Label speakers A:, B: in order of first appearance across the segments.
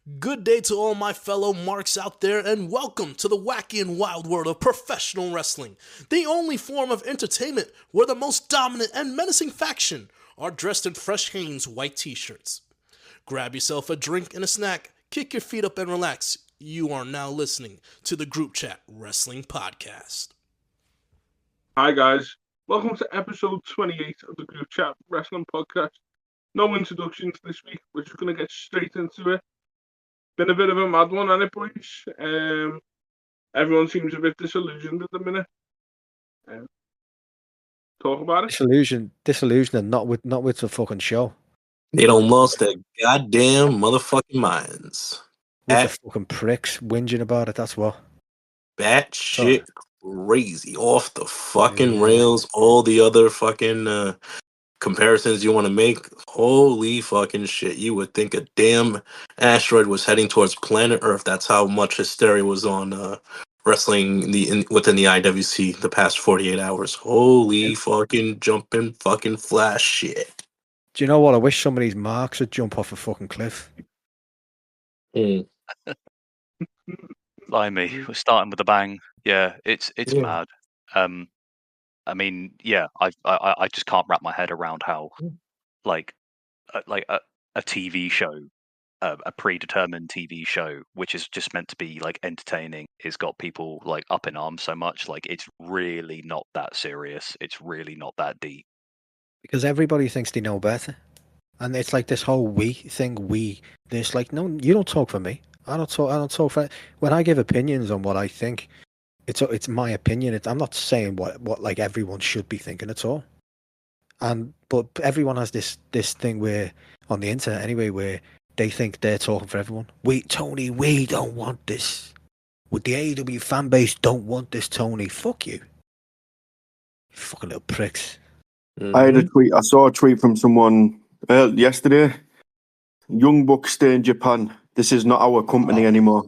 A: Good day to all my fellow marks out there, and welcome to the wacky and wild world of professional wrestling, the only form of entertainment where the most dominant and menacing faction are dressed in fresh Hanes white t-shirts. Grab yourself a drink and a snack, kick your feet up and relax. You are now listening to the Groupchat Wrestling Podcast.
B: Hi guys, welcome to episode 28 of the Groupchat Wrestling Podcast. No introductions this week, we're just going to get straight into it. Been a bit of a mad one, hasn't it, boys? Everyone seems a bit disillusioned at the minute. Talk about it.
C: Disillusion, and not with the fucking show.
D: They don't lost their goddamn motherfucking minds.
C: With the fucking pricks whinging about it, that's what.
D: That shit crazy. Off the fucking rails. All the other fucking comparisons you want to make. Holy fucking shit. You would think a damn asteroid was heading towards planet Earth. That's how much hysteria was on wrestling within the IWC the past 48 hours. Holy fucking jumping fucking flash shit.
C: Do you know what? I wish some of these marks would jump off a fucking cliff.
D: Mm.
E: Blimey, we're starting with a bang. Yeah, it's mad. I mean, yeah, I just can't wrap my head around how, like a TV show, a predetermined TV show, which is just meant to be like entertaining, has got people like up in arms so much. Like, it's really not that serious. It's really not that deep.
C: Because everybody thinks they know better, and it's like this whole we thing. There's like, no, you don't talk for me. I don't talk for. When I give opinions on what I think, it's my opinion. I'm not saying what like everyone should be thinking at all. But everyone has this thing where on the internet anyway, where they think they're talking for everyone. We don't want this. With the AEW fan base don't want this, Tony. Fuck you. You fucking little pricks.
D: Mm-hmm.
F: I had a tweet. I saw a tweet from someone yesterday. Young Bucks stay in Japan. This is not our company anymore.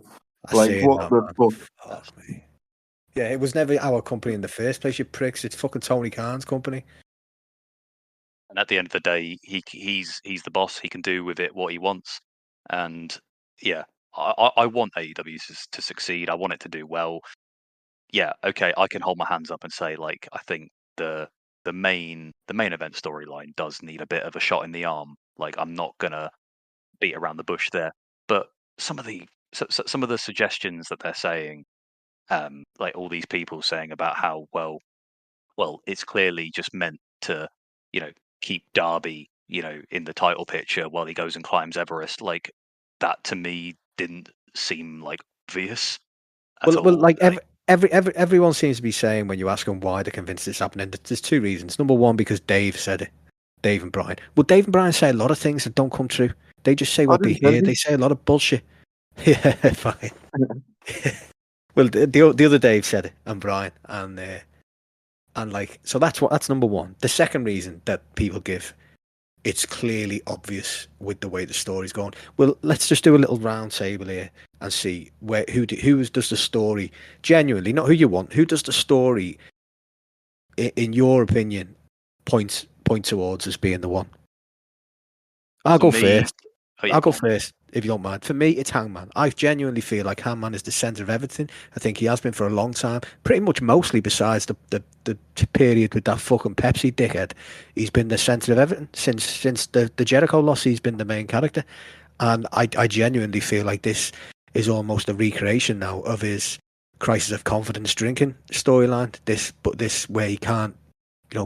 F: Like, what the fuck?
C: Yeah, it was never our company in the first place, you pricks. It's fucking Tony Khan's company.
E: And at the end of the day, he's the boss. He can do with it what he wants. And yeah, I want AEW to succeed. I want it to do well. Yeah, okay, I can hold my hands up and say, like, I think the main event storyline does need a bit of a shot in the arm. Like, I'm not gonna beat around the bush there. But some of the suggestions that they're saying, like all these people saying about how well, it's clearly just meant to, keep Darby, in the title picture while he goes and climbs Everest. Like, that to me didn't seem like obvious.
C: Well, like everyone seems to be saying when you ask them why they're convinced it's happening, there's two reasons. Number one, because Dave said it. Dave and Brian. Well, Dave and Brian say a lot of things that don't come true. They just say what they hear. They say a lot of bullshit. Yeah, fine. Well, the other Dave said it, and Brian, and like, so that's number one. The second reason that people give, it's clearly obvious with the way the story's going. Well, let's just do a little round table here and see who does the story genuinely, not who you want. Who does the story, in your opinion, point towards as being the one? I'll go first. I'll go first, if you don't mind. For me, it's Hangman. I genuinely feel like Hangman is the centre of everything. I think he has been for a long time. Pretty much mostly besides the period with that fucking Pepsi dickhead. He's been the centre of everything. Since the Jericho loss, he's been the main character. And I genuinely feel like this is almost a recreation now of his Crisis of Confidence drinking storyline. This where he can't,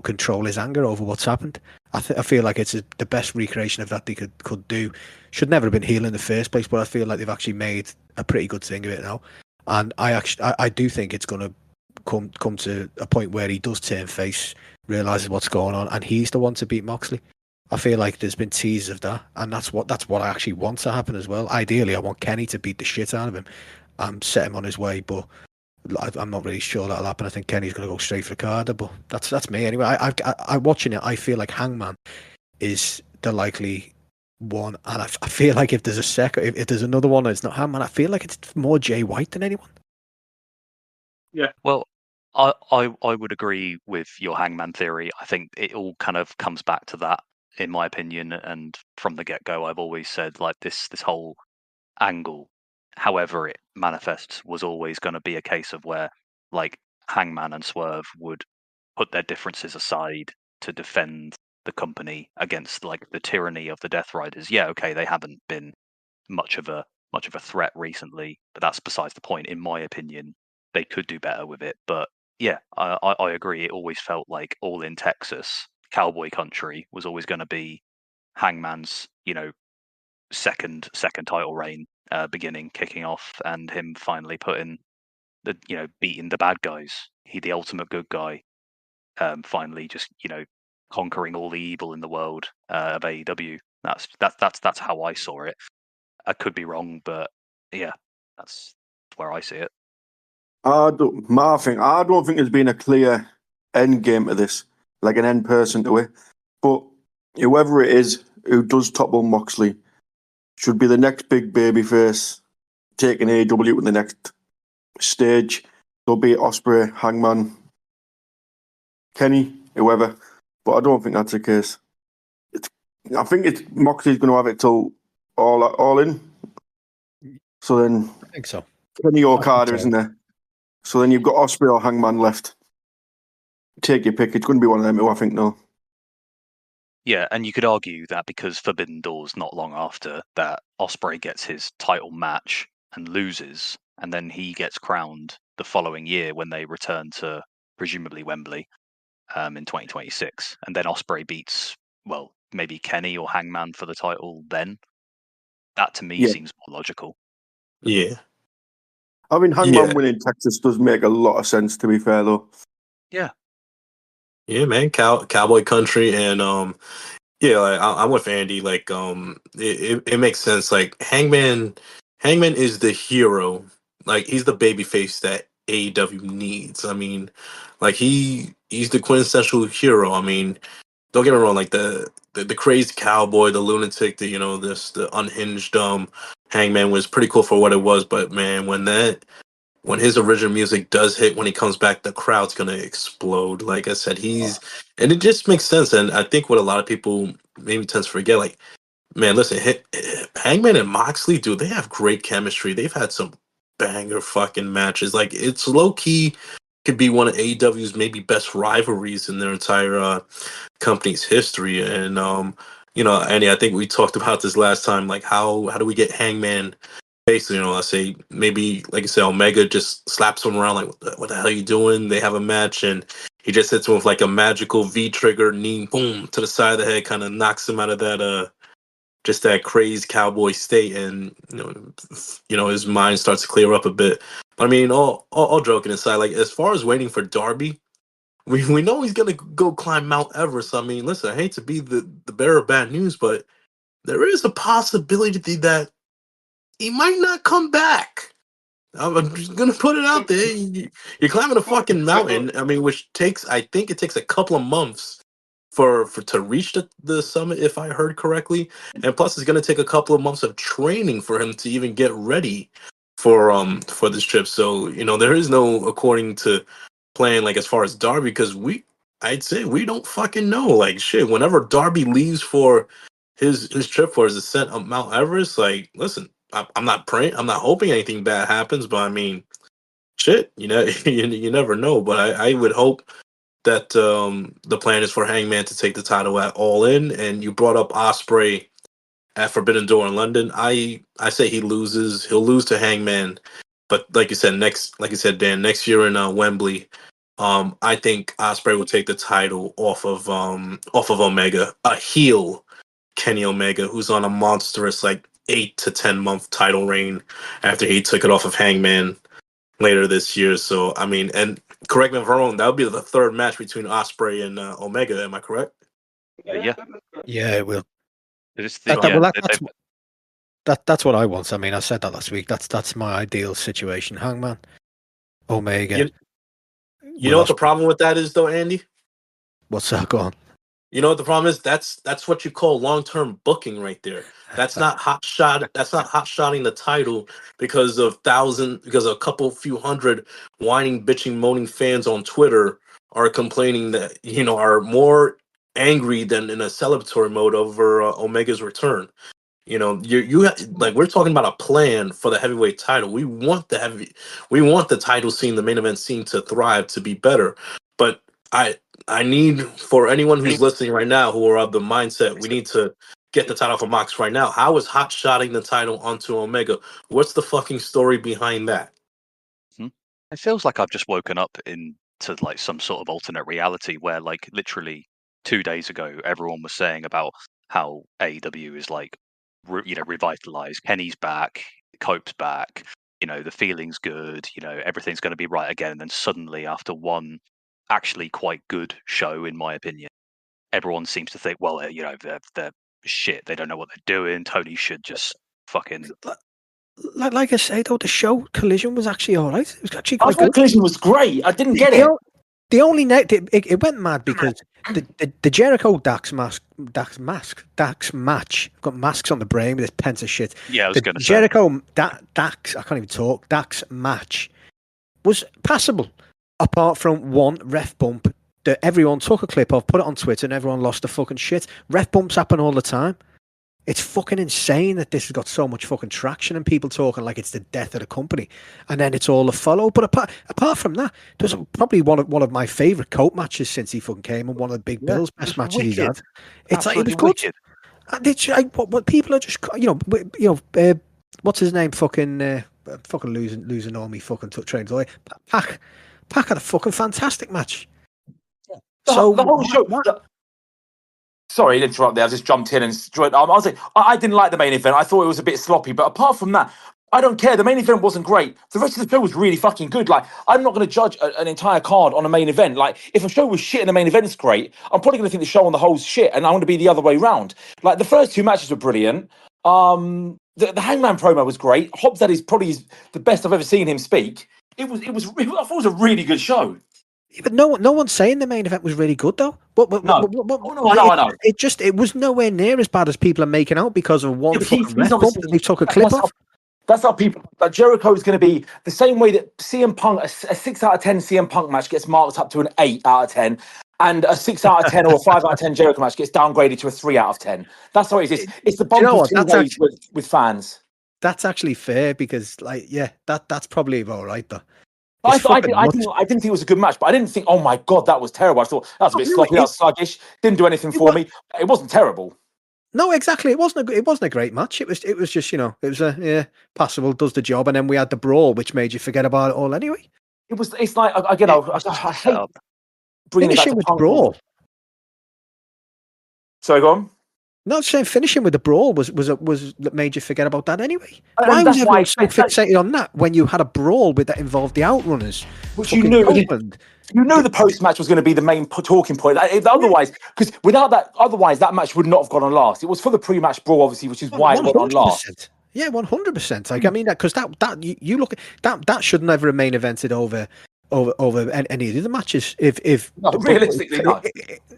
C: control his anger over what's happened. I feel like it's the best recreation of that they could do. Should never have been heel in the first place, but I feel like they've actually made a pretty good thing of it now. And I do think it's going to come to a point where he does turn face, realizes what's going on, and he's the one to beat Moxley. I feel like there's been teasers of that, and that's what I actually want to happen as well. Ideally, I want Kenny to beat the shit out of him and set him on his way, but I'm not really sure that'll happen. I think Kenny's going to go straight for Carter, but that's me anyway. I watching it, I feel like Hangman is the likely one, and I feel like if there's if there's another one that's not Hangman, I feel like it's more Jay White than anyone.
B: Yeah.
E: Well, I would agree with your Hangman theory. I think it all kind of comes back to that, in my opinion. And from the get-go, I've always said, like, this whole angle, however it manifests, was always going to be a case of where, like, Hangman and Swerve would put their differences aside to defend the company against, like, the tyranny of the Death Riders. Yeah, okay, they haven't been much of a threat recently, but that's besides the point. In my opinion, they could do better with it. But yeah, I agree. It always felt like All in Texas, Cowboy Country, was always going to be Hangman's, second title reign, beginning, kicking off, and him finally putting beating the bad guys. He the ultimate good guy. Finally, just conquering all the evil in the world of AEW. That's how I saw it. I could be wrong, but yeah, that's where I see it.
F: I don't think there's been a clear end game to this, like an end person to it. But whoever it is who does topple Moxley should be the next big babyface taking AEW to the next stage. There'll be Ospreay, Hangman, Kenny, whoever. But I don't think that's the case. I think Moxley's going to have it till all in. So then,
C: I think so.
F: Kenny Okada, isn't there? So then you've got Ospreay or Hangman left. Take your pick. It's going to be one of them who I think no.
E: Yeah, and you could argue that because Forbidden Door's not long after that, Ospreay gets his title match and loses, and then he gets crowned the following year when they return to presumably Wembley in 2026, and then Ospreay beats, well, maybe Kenny or Hangman for the title then. That to me seems more logical.
D: Yeah.
F: I mean, Hangman winning Texas does make a lot of sense, to be fair, though.
E: Yeah.
D: Yeah, man, Cowboy Country, and I'm with Andy. Like, it makes sense. Like, Hangman is the hero. Like, he's the babyface that AEW needs. I mean, like, he's the quintessential hero. I mean, don't get me wrong. Like the crazy cowboy, the lunatic, the unhinged Hangman was pretty cool for what it was. But man, when his original music does hit, when he comes back, the crowd's gonna explode. Like I said, and it just makes sense. And I think what a lot of people maybe tend to forget, like, man, listen, Hangman and Moxley, dude, they have great chemistry. They've had some banger fucking matches. Like, it's low key could be one of AEW's maybe best rivalries in their entire company's history. And Andy, I think we talked about this last time. Like, how do we get Hangman? Basically, let's say maybe, like you said, Omega just slaps him around, like, what the hell are you doing? They have a match, and he just hits him with like a magical V-trigger knee, boom, to the side of the head, kind of knocks him out of that, just that crazed cowboy state, and his mind starts to clear up a bit. I mean, all joking aside, like, as far as waiting for Darby, we know he's gonna go climb Mount Everest. I mean, listen, I hate to be the bearer of bad news, but there is a possibility that he might not come back. I'm just gonna put it out there. You're climbing a fucking mountain. I mean, I think it takes a couple of months for to reach the summit, if I heard correctly. And plus, it's gonna take a couple of months of training for him to even get ready for this trip. So there is no, according to plan, like, as far as Darby, because I'd say we don't fucking know. Like, shit, whenever Darby leaves for his trip for his ascent of Mount Everest, like, listen, I'm not praying, I'm not hoping anything bad happens, but I mean, shit, you never know. But I would hope that the plan is for Hangman to take the title at All In. And you brought up Ospreay at Forbidden Door in London. I say he'll lose to Hangman, but like you said, Dan, next year in Wembley, I think Ospreay will take the title off of Omega, a heel Kenny Omega, who's on a monstrous, like, 8 to 10 month title reign after he took it off of Hangman later this year. So I mean, and correct me if I'm wrong, that would be the third match between Ospreay and Omega. Am I correct?
E: Yeah.
C: Yeah, it will.
E: That's
C: That's what I want. I mean, I said that last week. That's my ideal situation. Hangman, Omega.
D: You know what the problem with that is, though, Andy?
C: What's that? Go on.
D: You know what the problem is? That's what you call long-term booking right there. That's not hot shot. That's not hot shotting the title because a couple few hundred whining, bitching, moaning fans on Twitter are complaining that are more angry than in a celebratory mode over Omega's return. You know, like we're talking about a plan for the heavyweight title. We want the title scene, the main event scene to thrive, to be better. But I need, for anyone who's listening right now who are of the mindset, we need to get the title for Mox right now. How is hot shotting the title onto Omega? What's the fucking story behind that?
E: It feels like I've just woken up into like some sort of alternate reality where, like, literally 2 days ago, everyone was saying about how AEW is like, revitalized. Kenny's back, Cope's back. You know, the feeling's good. You know, everything's going to be right again. And then suddenly, after one actually quite good show, in my opinion, everyone seems to think, well, they're shit. They don't know what they're doing. Tony should just fucking.
C: Like I say though, the show Collision was actually all right. It was actually
G: I
C: quite
G: thought
C: good.
G: Collision was great. I didn't get it.
C: The only it went mad because the Jericho Dax match. I've got masks on the brain with this penta shit.
E: Yeah, I was going to say
C: Jericho Dax. I can't even talk. Dax match was passable, apart from one ref bump that everyone took a clip of, put it on Twitter, and everyone lost the fucking shit. Ref bumps happen all the time. It's fucking insane that this has got so much fucking traction and people talking like it's the death of the company, and then it's all a follow. But apart from that, it was probably one of my favourite Cope matches since he fucking came, and one of the Big Bill's best matches he's had. It's like, it was good.
E: Wicked.
C: And it's like, what people are just, what's his name? Fucking losing all me fucking trains away. Pac had a fucking fantastic match.
G: The whole show. Sorry to interrupt there. I just jumped in and I didn't like the main event. I thought it was a bit sloppy, but apart from that, I don't care. The main event wasn't great. The rest of the show was really fucking good. Like, I'm not going to judge an entire card on a main event. Like, if a show was shit and the main event's great, I'm probably going to think the show on the whole is shit, and I want to be the other way around. Like, the first 2 matches were brilliant. The Hangman promo was great. Hobbs, that is probably the best I've ever seen him speak. I thought it was a really good show.
C: Yeah, but no one's saying the main event was really good though.
G: I know.
C: It was nowhere near as bad as people are making out because of one fucking ref bump that they took a clip of.
G: That's how people. Like, Jericho is going to be the same way that CM Punk, a 6 out of 10 CM Punk match gets marked up to an 8 out of 10, and a 6 out of 10 or a 5 out of 10 Jericho match gets downgraded to a 3 out of 10. That's how it is. It's the bump of 2 days with fans.
C: That's actually fair because, like, yeah, that's probably all right though.
G: I didn't think it was a good match, but I didn't think, oh my god, that was terrible. I thought that was a bit sloppy, that was sluggish, didn't do anything for me. It wasn't terrible.
C: No, exactly. It wasn't a great match. It was just, it was passable, does the job, and then we had the brawl, which made you forget about it all anyway.
G: It's like I hate bringing it back to
C: with
G: Punk.
C: the brawl.
G: Sorry, go on.
C: No, saying finishing with the brawl was made you forget about that anyway. Why was everyone so fixated on that when you had a brawl that involved the Outrunners?
G: Which you knew the post match was going to be the main talking point. Otherwise, because without that, that match would not have gone on last. It was for the pre-match brawl, obviously, which is why it went on last.
C: Yeah, 100%. Like, I mean, because that you look at that should never have main evented over any of the other matches.
G: Realistically, no.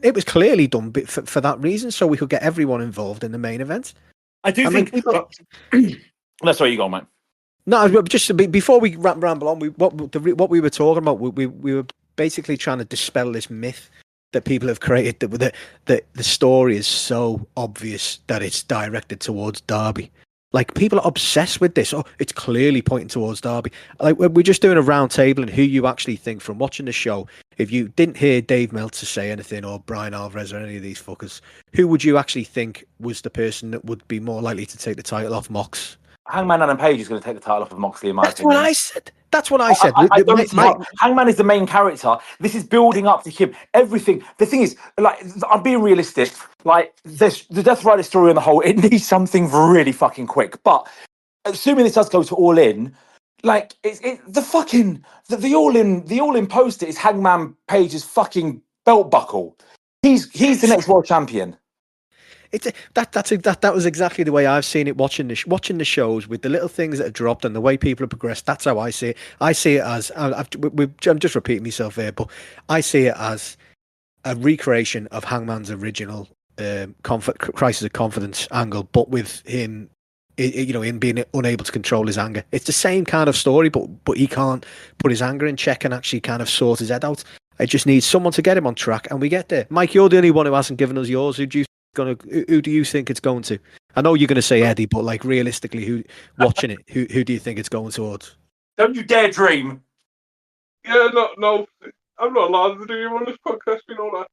C: It was clearly done for that reason, so we could get everyone involved in the main event.
G: I think. That's where you go, mate.
C: No, just before we ramble on, what we were talking about, we were basically trying to dispel this myth that people have created that the story is so obvious that it's directed towards Darby. Like, people are obsessed with this. Oh, it's clearly pointing towards Darby. Like, we're just doing a round table and who you actually think from watching the show. If you didn't hear Dave Meltzer say anything or Brian Alvarez or any of these fuckers, who would you actually think was the person that would be more likely to take the title off Mox?
G: Hangman Page is going to take the title off of Moxley, in my opinion.
C: That's what I said.
G: Hangman is the main character. This is building up to him. Everything. The thing is, like, I'm being realistic. Like, the Death Rider story on the whole, it needs something really fucking quick. But assuming this does go to All In, like, the All In poster is Hangman Page's fucking belt buckle. He's the next world champion.
C: That was exactly the way I've seen it watching the shows, with the little things that have dropped and the way people have progressed. That's how I see it. I see it as I'm just repeating myself here, but I see it as a recreation of Hangman's original Crisis of Confidence angle, but with him, him being unable to control his anger. It's the same kind of story, but he can't put his anger in check and actually kind of sort his head out. I just need someone to get him on track, and we get there. Mike, you're the only one who hasn't given us yours. Who do you think it's going to? I know you're going to say Eddie, but like realistically, who watching it, who do you think it's going towards?
G: Don't you dare dream.
B: Yeah, no, I'm not allowed to do you on this podcast, you know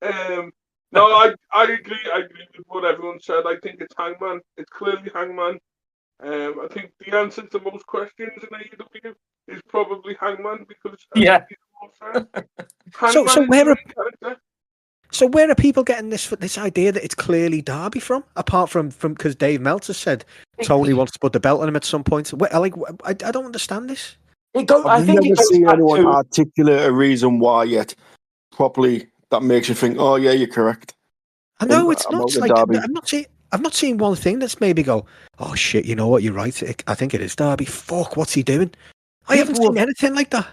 B: that. No, I agree with what everyone said. I think it's Hangman. It's clearly Hangman. I think the answer to most questions in AEW is probably Hangman because
G: Yeah.
C: So where are people getting this idea that it's clearly Darby from? Apart from because Dave Meltzer said Tony wants to put the belt on him at some point. I don't understand this.
F: I've never seen anyone articulate a reason why yet properly that makes you think, oh yeah, you're correct.
C: I know it's not like I've not seen one thing that's maybe go, oh shit, you know what, you're right. I think it is Darby. Fuck, what's he doing? I haven't seen anything like that.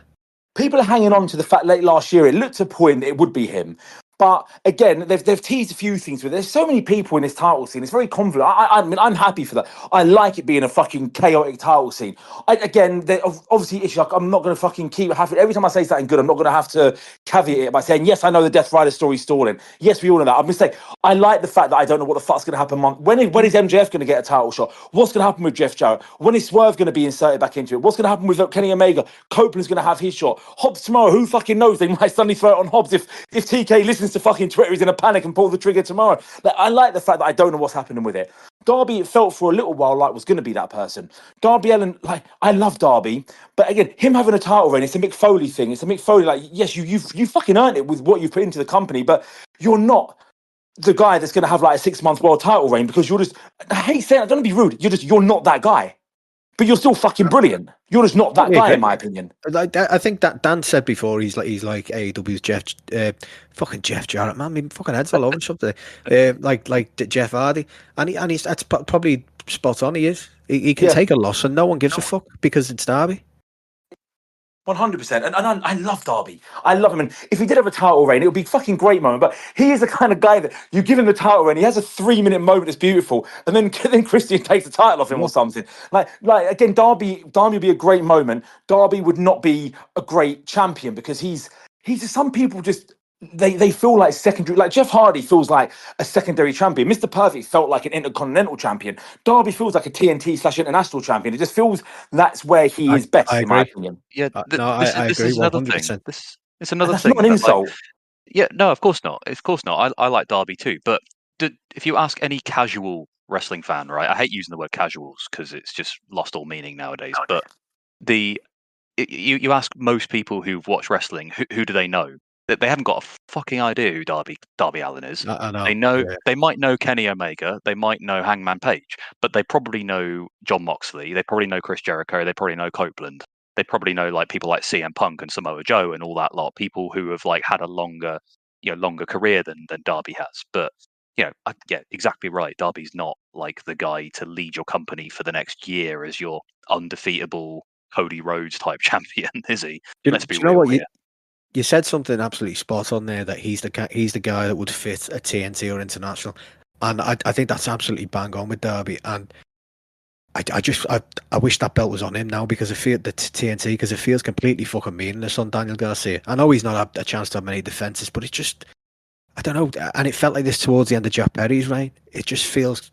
G: People are hanging on to the fact late last year it looked to a point that it would be him. But again, they've teased a few things with it. There's so many people in this title scene. It's very confident. I mean, I'm happy for that. I like it being a fucking chaotic title scene. Again, obviously, it's like I'm not going to fucking keep having. Every time I say something good, I'm not going to have to caveat it by saying, yes, I know the Death Rider story's stalling. Yes, we all know that. I'm going to say, I like the fact that I don't know what the fuck's going to happen. When is MJF going to get a title shot? What's going to happen with Jeff Jarrett? When is Swerve going to be inserted back into it? What's going to happen with Kenny Omega? Copeland's going to have his shot. Hobbs tomorrow, who fucking knows? They might suddenly throw it on Hobbs if TK listens to fucking Twitter, he's in a panic and pull the trigger tomorrow. Like, I like the fact that I don't know what's happening with it. Darby, it felt for a little while like was going to be that person. Darby Allin, like, I love Darby, but again, him having a title reign, it's a Mick Foley thing. It's a Mick Foley, like, yes, you fucking earned it with what you've put into the company, but you're not the guy that's going to have like a 6-month world title reign because you're just, I hate saying, I don't want to be rude, you're not that guy. But you're still fucking brilliant. You're just not that guy, in my opinion.
C: I think that Dan said before he's like AEW's fucking Jeff Jarrett, man. I mean, fucking heads all over something. Like Jeff Hardy, and he's that's probably spot on. He is. He can take a loss, and no one gives a fuck because it's Darby.
G: 100%. And I love Darby. I love him. And if he did have a title reign, it would be a fucking great moment. But he is the kind of guy that you give him the title reign, he has a 3-minute moment that's beautiful, and then Christian takes the title off him or something. Like again, Darby would be a great moment. Darby would not be a great champion because he's just, some people just they feel like secondary. Like Jeff Hardy feels like a secondary champion. Mr. Perfect felt like an intercontinental champion. Darby feels like a TNT/international champion. It just feels that's where he is best, in my opinion.
E: Yeah,
C: I
E: this
C: agree.
E: is another
C: 100%.
E: thing. It's another
G: That's
E: thing.
G: not an insult.
E: Yeah, no, of course not. Of course not. I like Darby too. But if you ask any casual wrestling fan, right? I hate using the word casuals because it's just lost all meaning nowadays. But you ask most people who've watched wrestling, who do they know? They haven't got a fucking idea who Darby Allin is.
C: I know.
E: They know They might know Kenny Omega, they might know Hangman Page, but they probably know Jon Moxley, they probably know Chris Jericho, they probably know Copeland, they probably know like people like CM Punk and Samoa Joe and all that lot, people who have like had a longer career than Darby has. But yeah, exactly right. Darby's not like the guy to lead your company for the next year as your undefeatable Cody Rhodes type champion, is he? Let's be real here.
C: You said something absolutely spot on there, that he's the guy that would fit a TNT or international, and I think that's absolutely bang on with Darby. And I wish that belt was on him now because I feel the TNT, because it feels completely fucking meaningless on Daniel Garcia. I know he's not had a chance to have many defenses, but it's just, I don't know. And it felt like this towards the end of Jack Perry's reign. It just feels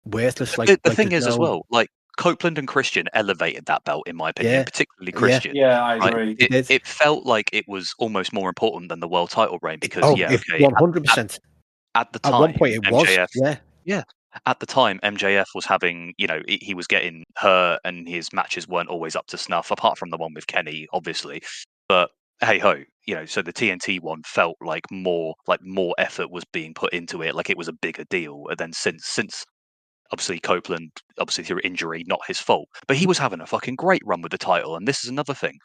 C: worthless. Like
E: the thing is as well, like Copeland and Christian elevated that belt, in my opinion, particularly Christian.
G: Yeah, I agree.
E: Right? It felt like it was almost more important than the world title reign because
C: 100%.
E: At the time,
C: at one point it
E: MJF,
C: was. Yeah.
E: At the time, MJF was having, he was getting hurt and his matches weren't always up to snuff, apart from the one with Kenny, obviously. But hey ho, so the TNT one felt like more effort was being put into it, like it was a bigger deal. And then since obviously Copeland, obviously through injury, not his fault, but he was having a fucking great run with the title. And this is another thing.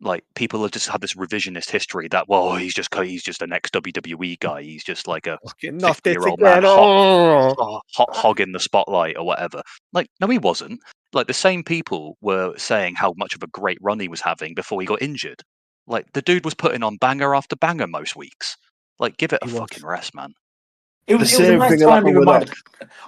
E: Like, people have just had this revisionist history that, well, he's just an ex-WWE guy. He's just like a 50-year-old man hogging the spotlight or whatever. Like, no, he wasn't. Like, the same people were saying how much of a great run he was having before he got injured. Like, the dude was putting on banger after banger most weeks. Like, give it a fucking rest, man.
G: It was a nice time to be reminded.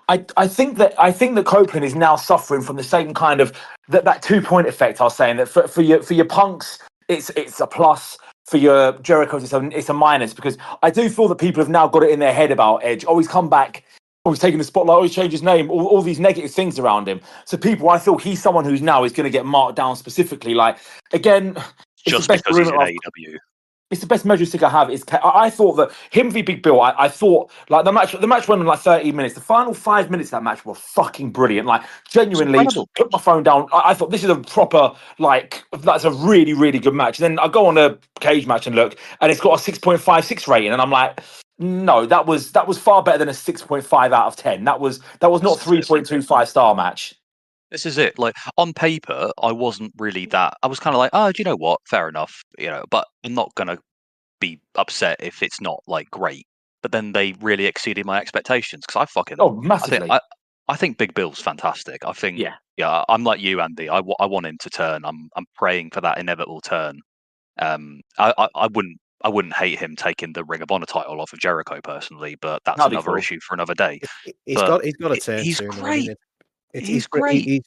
G: I think that Copeland is now suffering from the same kind of that 2-point effect. I was saying that for your Punks, it's a plus. For your Jericho's, it's a minus, because I do feel that people have now got it in their head about Edge. Oh, he's come back. he's taking the spotlight, he's changed his name, all these negative things around him. So people, I feel he's someone who's now is going to get marked down specifically. Like, again, it's
E: Just
G: the best
E: because he's in
G: rumor
E: AEW.
G: it's the best measure stick I have. I thought that him v Big Bill. I thought like the match went on like 30 minutes. The final 5 minutes of that match were fucking brilliant. Like genuinely,
E: Incredible.
G: put my phone down. I thought this is a proper that's a really really good match. And then I go on a cage match and look, and it's got a 6.56 rating, and I'm like, no, that was far better than a 6.5 out of 10. That was not 3.25 star match.
E: This is it. Like on paper, I wasn't really that. I was kind of like, oh, do you know what? Fair enough, But I'm not gonna be upset if it's not like great. But then they really exceeded my expectations because
G: Massively.
E: I think Big Bill's fantastic. I think
G: yeah,
E: I'm like you, Andy. I want him to turn. I'm praying for that inevitable turn. I wouldn't hate him taking the Ring of Honor title off of Jericho personally, but that's
G: That'd be
E: another
G: cool.
E: issue for another day.
C: He's got a turn
E: He's
C: soon.
E: great.
C: He's
E: great.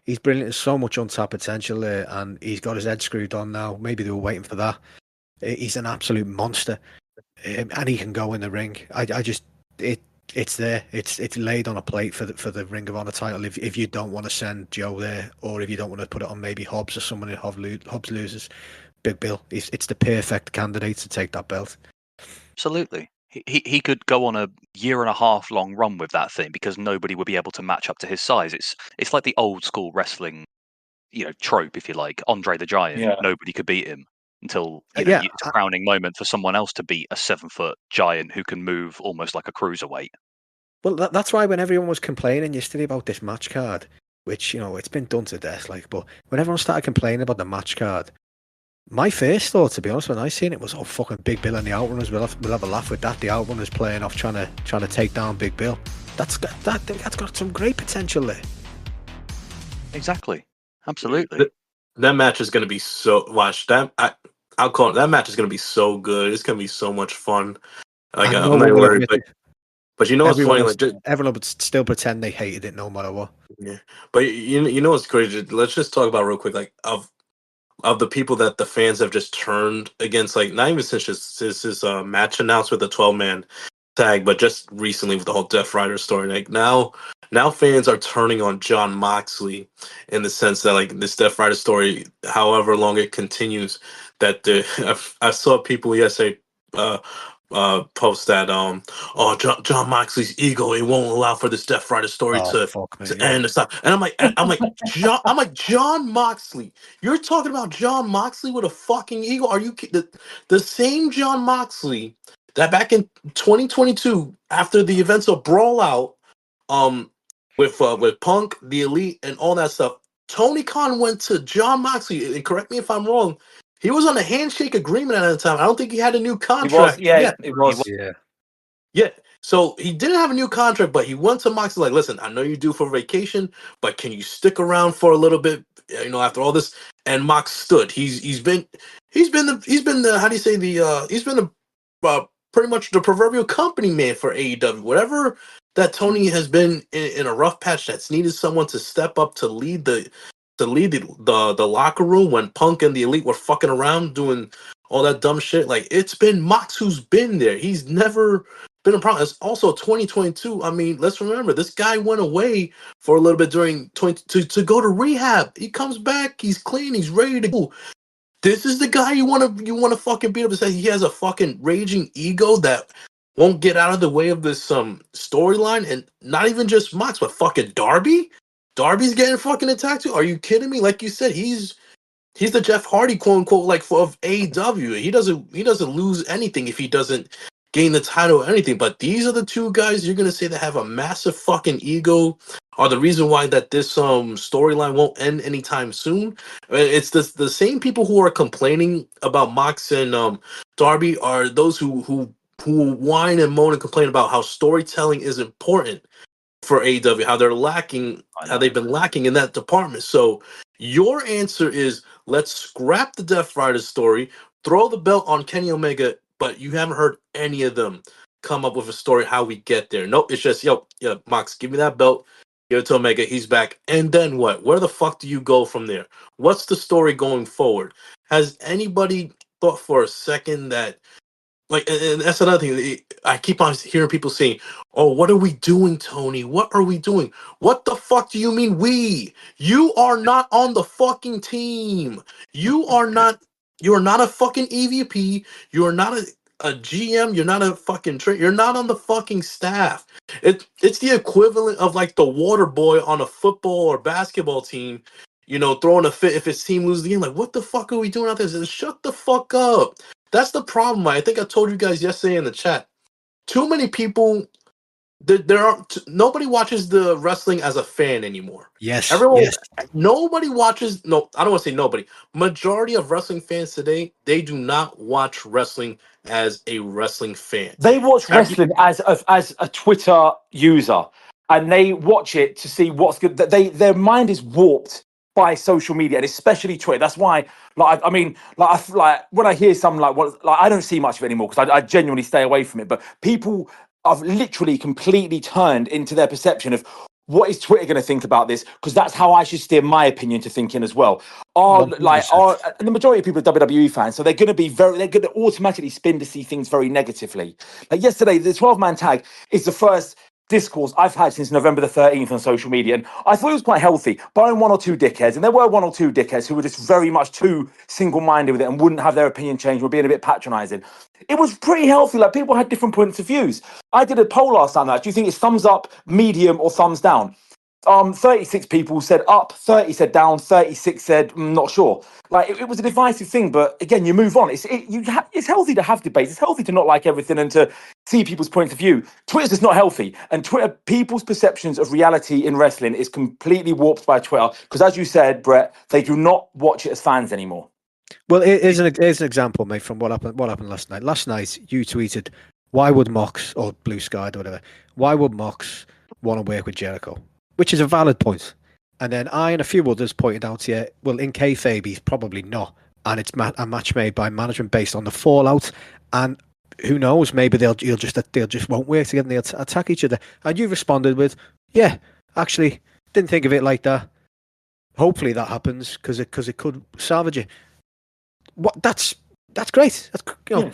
C: He's brilliant. There's so much untapped potential there, and he's got his head screwed on now. Maybe they were waiting for that. He's an absolute monster, and he can go in the ring. It's there. It's laid on a plate for the Ring of Honor title. If you don't want to send Joe there, or if you don't want to put it on maybe Hobbs or someone if Hobbs loses, Big Bill. It's the perfect candidate to take that belt.
E: Absolutely. He could go on a 1.5 year long run with that thing because nobody would be able to match up to his size. It's like the old school wrestling, trope, if you like. Andre the Giant.
G: Yeah.
E: Nobody could beat him until it's a crowning moment for someone else to beat a 7-foot giant who can move almost like a cruiserweight.
C: Well, that's why when everyone was complaining yesterday about this match card, which it's been done to death, but when everyone started complaining about the match card, my first thought, to be honest, when I seen it was, oh, fucking Big Bill and the Outrunners. We'll have a laugh with that. The Outrunners playing off, trying to take down Big Bill. That's got some great potential there.
E: Exactly, absolutely.
D: That match is going to be so. Watch that. I'll call it. That match is going to be so good. It's going to be so much fun. Like, I'm not worried, but you know what's funny?
C: Everyone would still pretend they hated it no matter what.
D: Yeah, but you know what's crazy? Let's just talk about real quick, like of the people that the fans have just turned against, like not even since his match announcement with the 12-man tag, but just recently with the whole Death Rider story. Like now fans are turning on Jon Moxley in the sense that like this Death Rider story, however long it continues, that I saw people yesterday post that Jon Moxley's ego, it won't allow for this Death Rider story to end and stuff. And I'm like Jon Moxley, you're talking about Jon Moxley with a fucking ego? Are you the same Jon Moxley that back in 2022 after the events of Brawl Out with Punk, the Elite, and all that stuff, Tony Khan went to Jon Moxley, and correct me if I'm wrong, he was on a handshake agreement at the time. I don't think he had a new contract.
G: It was.
D: Yeah. So he didn't have a new contract, but he went to Moxley like, listen, I know you due for vacation, but can you stick around for a little bit? After all this, and Mox stood. He's been the how do you say he's been the pretty much the proverbial company man for AEW. Whatever that Tony has been in a rough patch that's needed someone to step up to lead the locker room when Punk and the Elite were fucking around doing all that dumb shit. Like, it's been Mox who's been there. He's never been a problem. It's also 2022. I mean, let's remember, this guy went away for a little bit during to go to rehab. He comes back, he's clean, he's ready to go. This is the guy you want to fucking beat up and say he has a fucking raging ego that won't get out of the way of this storyline, and not even just Mox, but fucking Darby. Darby's getting fucking attacked too. Are you kidding me? Like you said, he's the Jeff Hardy, quote unquote, like of AEW. He doesn't lose anything if he doesn't gain the title or anything. But these are the two guys you're gonna say that have a massive fucking ego, are the reason why that this storyline won't end anytime soon. It's the same people who are complaining about Mox and Darby are those who whine and moan and complain about how storytelling is important for AEW, how they've been lacking in that department. So your answer is, let's scrap the Death Rider story, throw the belt on Kenny Omega, but you haven't heard any of them come up with a story how we get there. Nope, it's just, Mox, give me that belt, give it to Omega, he's back, and then what? Where the fuck do you go from there? What's the story going forward? Has anybody thought for a second that Like, and that's another thing. I keep on hearing people saying, "Oh, what are we doing, Tony? What are we doing? What the fuck do you mean we? You are not on the fucking team. You are not. You are not a fucking EVP. You are not a GM. You're not a fucking you're not on the fucking staff. It's the equivalent of like the water boy on a football or basketball team. You know, throwing a fit if his team loses the game. Like, what the fuck are we doing out there? Shut the fuck up. That's the problem. I think I told you guys yesterday in the chat. Too many people. There are nobody watches the wrestling as a fan anymore.
C: Yes.
D: Everyone.
C: Yes.
D: Nobody watches. No, I don't want to say nobody. Majority of wrestling fans today, they do not watch wrestling as a wrestling fan.
G: They watch wrestling as a Twitter user, and they watch it to see what's good. Their mind is warped by social media, and especially Twitter. That's why, like, I mean, like when I hear something like I don't see much of it anymore because I genuinely stay away from it. But people have literally completely turned into their perception of what is Twitter going to think about this, because that's how I should steer my opinion to thinking as well. And the majority of people are WWE fans, so they're going to automatically spin to see things very negatively. Like yesterday, the 12-man tag is the first discourse I've had since November the 13th on social media, and I thought it was quite healthy, barring one or two dickheads, and there were one or two dickheads who were just very much too single-minded with it and wouldn't have their opinion changed, were being a bit patronizing. It was pretty healthy. Like, people had different points of views. I did a poll last time. Do you think it's thumbs up, medium, or thumbs down? 36 people said up, 30 said down, 36 said not sure. Like, it was a divisive thing, but again, you move on. It's healthy to have debates. It's healthy to not like everything and to see people's points of view. Twitter's just not healthy, and people's perceptions of reality in wrestling is completely warped by Twitter. Because, as you said, Brett, they do not watch it as fans anymore.
C: Well, here's an example, mate, from what happened last night. Last night, you tweeted, "Why would Mox, or Blue Sky or whatever, why would Mox want to work with Jericho?" Which is a valid point. And then I and a few others pointed out here, well, in kayfabe, he's probably not. And it's a match made by management based on the fallout. And who knows, maybe they'll just won't work together and they'll attack each other. And you responded with, yeah, actually, didn't think of it like that. Hopefully that happens because it could salvage it. What? That's great. That's, you know,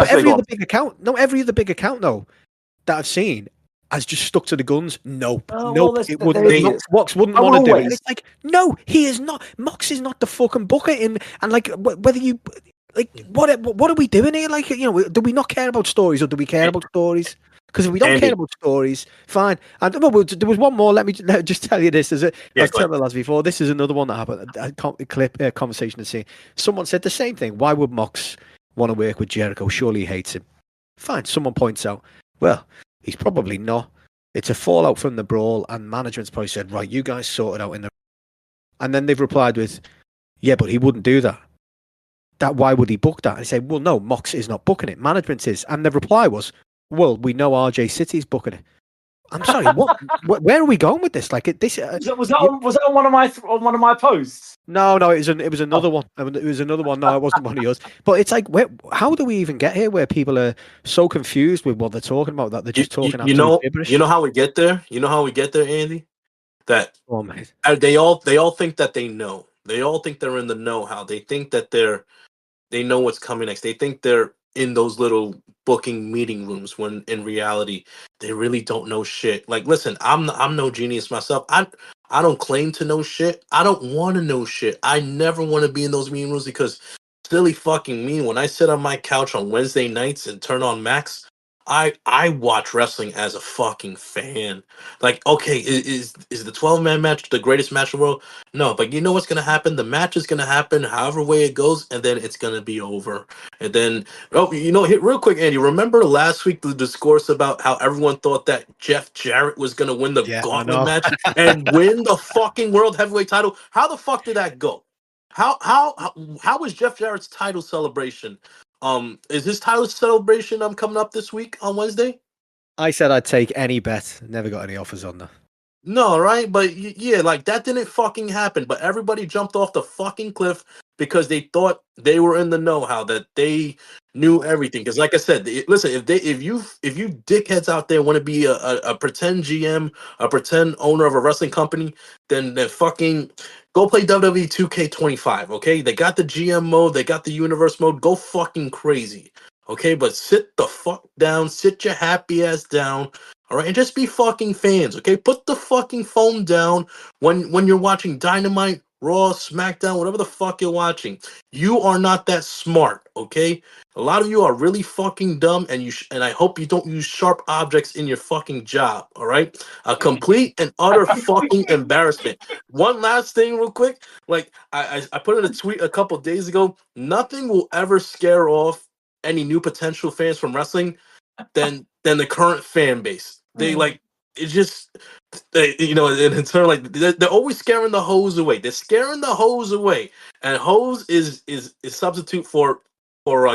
C: every other big account though that I've seen has just stuck to the guns. Nope. It wouldn't be. Mox wouldn't want to do it. And it's like, no, he is not. Mox is not the fucking booker. And like, whether you like, what are we doing here? Like, you know, do we not care about stories, or do we care about stories? Because if we don't care about stories, fine. And there was one more. Let me just tell you this. I was telling the lads before. This is another one that happened. A conversation to see. Someone said the same thing. Why would Mox want to work with Jericho? Surely he hates him. Fine. Someone points out, well, he's probably not. It's a fallout from the brawl, and management's probably said, right, you guys sort it out in the. And then they've replied with, yeah, but he wouldn't do that. Why would he book that? And they say, well, no, Mox is not booking it. Management is. And the reply was, well, we know RJ City's booking it. I'm sorry. Where are we going with this? Like, this
G: was that on one of my posts?
C: No, it was another one. It was another one. No, it wasn't one of yours. But it's like, how do we even get here where people are so confused with what they're talking about that they're just talking gibberish?
D: You know how we get there? You know how we get there, Andy? That
C: mate.
D: They all think that they know. They all think they're in the know-how. They think that they know what's coming next. They think they're in those little booking meeting rooms, when in reality they really don't know shit. Like, listen, I'm no genius myself. I don't claim to know shit. I don't want to know shit. I never want to be in those meeting rooms, because silly fucking me, when I sit on my couch on Wednesday nights and turn on Max, I watch wrestling as a fucking fan. Like, okay, is the 12-man match the greatest match in the world? No, but you know what's gonna happen? The match is gonna happen however way it goes, and then it's gonna be over. And then, real quick, Andy, remember last week the discourse about how everyone thought that Jeff Jarrett was gonna win the gauntlet match and win the fucking world heavyweight title? How the fuck did that go? How was Jeff Jarrett's title celebration? Is his title celebration coming up this week on Wednesday?
C: I said I'd take any bet. Never got any offers on that.
D: No, right? But yeah, like, that didn't fucking happen. But everybody jumped off the fucking cliff because they thought they were in the know-how, that they knew everything. Because, like I said, listen, if you dickheads out there want to be a pretend GM, a pretend owner of a wrestling company, then fucking go play WWE 2K25. Okay, they got the GM mode, they got the universe mode. Go fucking crazy. Okay, but sit the fuck down, sit your happy ass down. All right, and just be fucking fans. Okay, put the fucking phone down when you're watching Dynamite, Raw, SmackDown, whatever the fuck you're watching. You are not that smart, okay? A lot of you are really fucking dumb, and and I hope you don't use sharp objects in your fucking job, all right? A complete and utter fucking embarrassment. One last thing, real quick. Like I put in a tweet a couple days ago. Nothing will ever scare off any new potential fans from wrestling than the current fan base. They like it just. You know, in turn, like they're always scaring the hose away. They're scaring the hose away, and hose is substitute for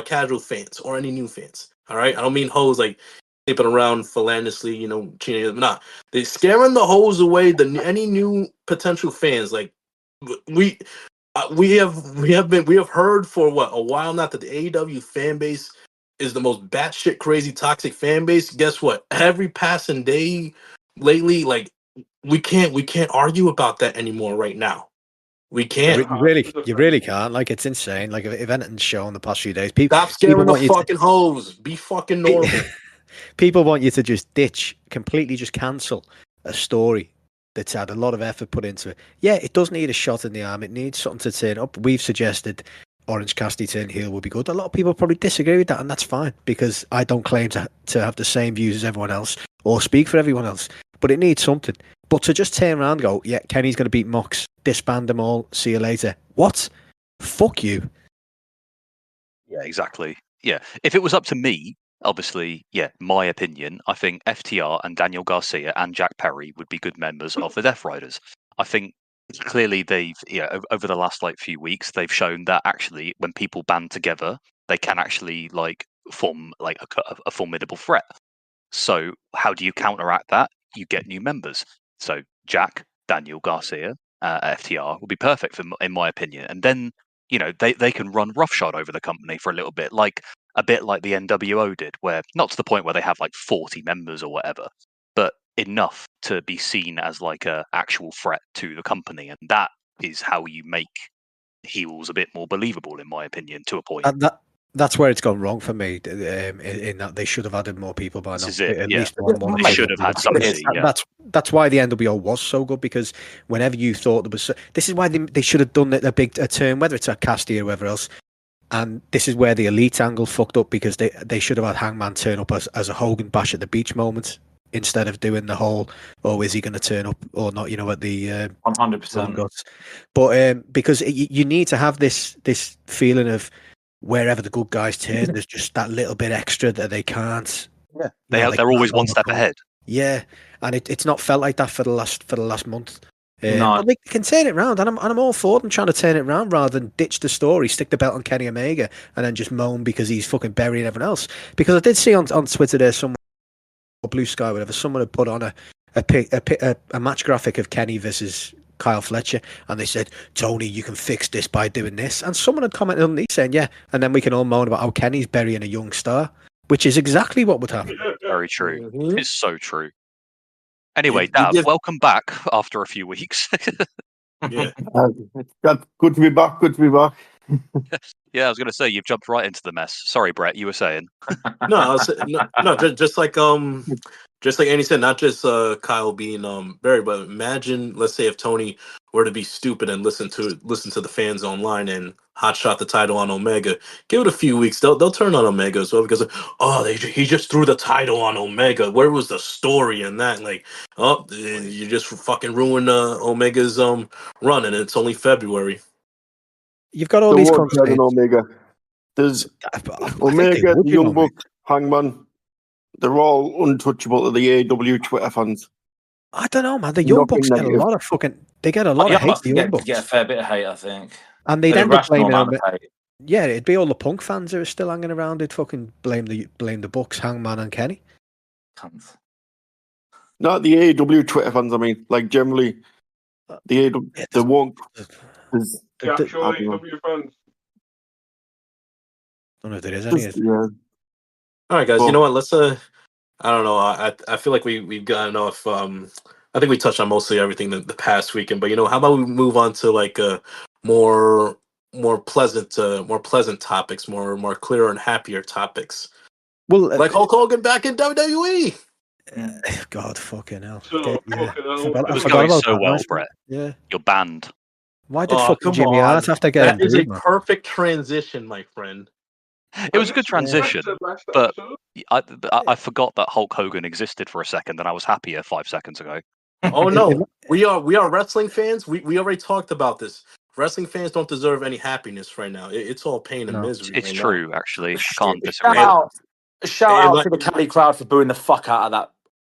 D: casual fans or any new fans. All right, I don't mean hose like sleeping around philandrously, you know, cheating. Nah, they're scaring the hose away. Any new potential fans, like we have heard for what a while now that the AEW fan base is the most batshit crazy toxic fan base. Guess what? Every passing day lately, like we can't argue about that anymore right now. We can't.
C: You really can't. Like, it's insane. Like, if anything's shown the past few days,
D: Stop scaring the fucking hose. Be fucking normal.
C: People want you to just completely just cancel a story that's had a lot of effort put into it. Yeah, it does need a shot in the arm. It needs something to turn up. We've suggested Orange Cassidy turn heel would be good. A lot of people probably disagree with that, and that's fine, because I don't claim to have the same views as everyone else or speak for everyone else. But it needs something. But to just turn around and go, yeah, Kenny's going to beat Mox, disband them all, see you later. What? Fuck you.
E: Yeah, exactly. Yeah. If it was up to me, obviously, yeah, my opinion, I think FTR and Daniel Garcia and Jack Perry would be good members of the Death Riders. I think clearly they've, over the last few weeks, they've shown that actually when people band together, they can actually form a formidable threat. So how do you counteract that? You get new members. So Jack, Daniel Garcia, FTR will be perfect in my opinion. And then, they can run roughshod over the company for a little bit, a bit like the NWO did, where not to the point where they have 40 members or whatever, but enough to be seen as a actual threat to the company. And that is how you make heels a bit more believable, in my opinion, to a point.
C: That's where it's gone wrong for me. In that they should have added more people by now.
E: This is it.
C: At
E: Yeah.
C: least one.
E: They should have had somebody. Yeah.
C: That's why the NWO was so good, because whenever you thought there was, this is why they should have done a big turn, whether it's a Cassidy or whoever else. And this is where the Elite angle fucked up, because they should have had Hangman turn up as a Hogan Bash at the Beach moment, instead of doing the whole, oh, is he going to turn up or not? At the
G: 100%.
C: But because you need to have this feeling of, wherever the good guys turn, there's just that little bit extra that they can't.
E: Yeah, they're always one step ahead.
C: Yeah, and it's not felt like that for the last month.
G: No,
C: they can turn it around, and I'm all for them trying to turn it around rather than ditch the story, stick the belt on Kenny Omega, and then just moan because he's fucking burying everyone else. Because I did see on Twitter there someone, or Blue Sky, whatever, someone had put on a match graphic of Kenny versus Kyle Fletcher, and they said, Tony, you can fix this by doing this. And someone had commented on these saying, yeah, and then we can all moan about how Kenny's burying a young star, which is exactly what would happen.
E: Very true. Mm-hmm. It's so true. Anyway, Dab, welcome back after a few weeks.
D: Yeah.
F: Good to be back.
E: Yeah, I was going to say, you've jumped right into the mess. Sorry, Brett, you were saying.
D: No, just like Andy said, not just Kyle being buried, but imagine, let's say, if Tony were to be stupid and listen to the fans online and hotshot the title on Omega. Give it a few weeks, they'll turn on Omega as well, because he just threw the title on Omega. Where was the story in that? You just fucking ruined Omega's run, and it's only February.
C: You've got all these conversations.
F: Omega. There's Omega, the Young Bucks, Hangman. They're all untouchable to the AEW Twitter fans.
C: I don't know, man. The Young Bucks get a lot of hate. The Young Bucks
G: get a fair bit of hate, I think.
C: And they'd end up blaming them. Yeah, it'd be all the Punk fans who are still hanging around. They'd fucking blame the Bucks, Hangman, and Kenny.
F: Not the AEW Twitter fans. I mean, generally, the AEW, the one.
B: The actual AEW fans.
C: don't know if there is any.
F: Yeah.
D: All right, guys.
F: Well-
D: You know what? Let's I don't know. I feel like we've gotten off. I think we touched on mostly everything the past weekend. But how about we move on to like more pleasant topics, more clearer and happier topics.
C: Well,
D: Like Hulk Hogan back in WWE.
C: God, fucking hell.
B: So,
C: Yeah.
B: fucking hell.
C: Forgot-
E: It
C: I
E: was
C: forgot
E: going
C: about
E: so
C: that
E: well,
C: last
E: Brett.
C: week. Yeah.
E: You're banned.
C: Why did
D: Oh,
C: fucking
D: come
C: Jimmy
D: on.
C: Hart have to get
D: That is a
C: booed, man?
D: perfect transition, my friend.
E: It was a good transition,
B: Last
E: but
B: episode.
E: I forgot that Hulk Hogan existed for a second, and I was happier 5 seconds ago.
D: Oh no, we are wrestling fans. We already talked about this. Wrestling fans don't deserve any happiness right now. It's all pain and
C: No.
D: misery.
E: It's
D: right
E: true, actually. I can't
G: Shout
E: disagree.
G: out to the Cali crowd for booing the fuck out of that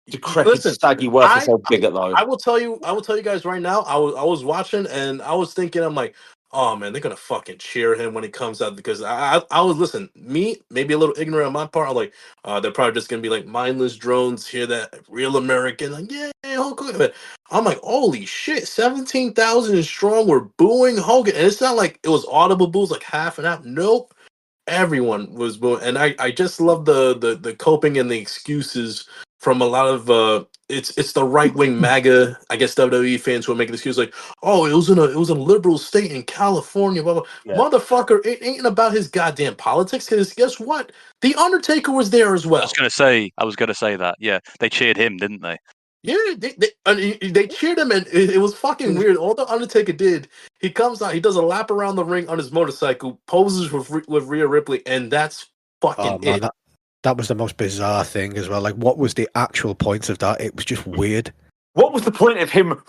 G: decrepit,
D: Listen,
G: staggy, worthless old bigot, though.
D: I will tell you guys right now. I was watching and I was thinking, I'm like, oh man, they're gonna fucking cheer him when he comes out because I was listen, me maybe a little ignorant on my part. I'm like, they're probably just gonna be like mindless drones here that real American like yeah Hulk Hogan. But I'm like, holy shit, 17,000 strong were booing Hogan, and it's not like it was audible boos like half and half. Nope. Everyone was booing, and I just love the coping and the excuses from a lot of it's the right wing MAGA, I guess WWE fans who are making excuses like, oh, it was in a liberal state in California, blah blah.
G: Yeah.
D: Motherfucker, it ain't about his goddamn politics. Because guess what, The Undertaker was there as well.
E: I was gonna say that. Yeah, they cheered him, didn't they?
D: Yeah, they cheered him, and it was fucking weird. All the Undertaker did, he comes out, he does a lap around the ring on his motorcycle, poses with Rhea Ripley, and that's fucking
C: Oh man,
D: it.
C: that was the most bizarre thing as well. Like, what was the actual point of that? It was just weird.
G: What was the point of him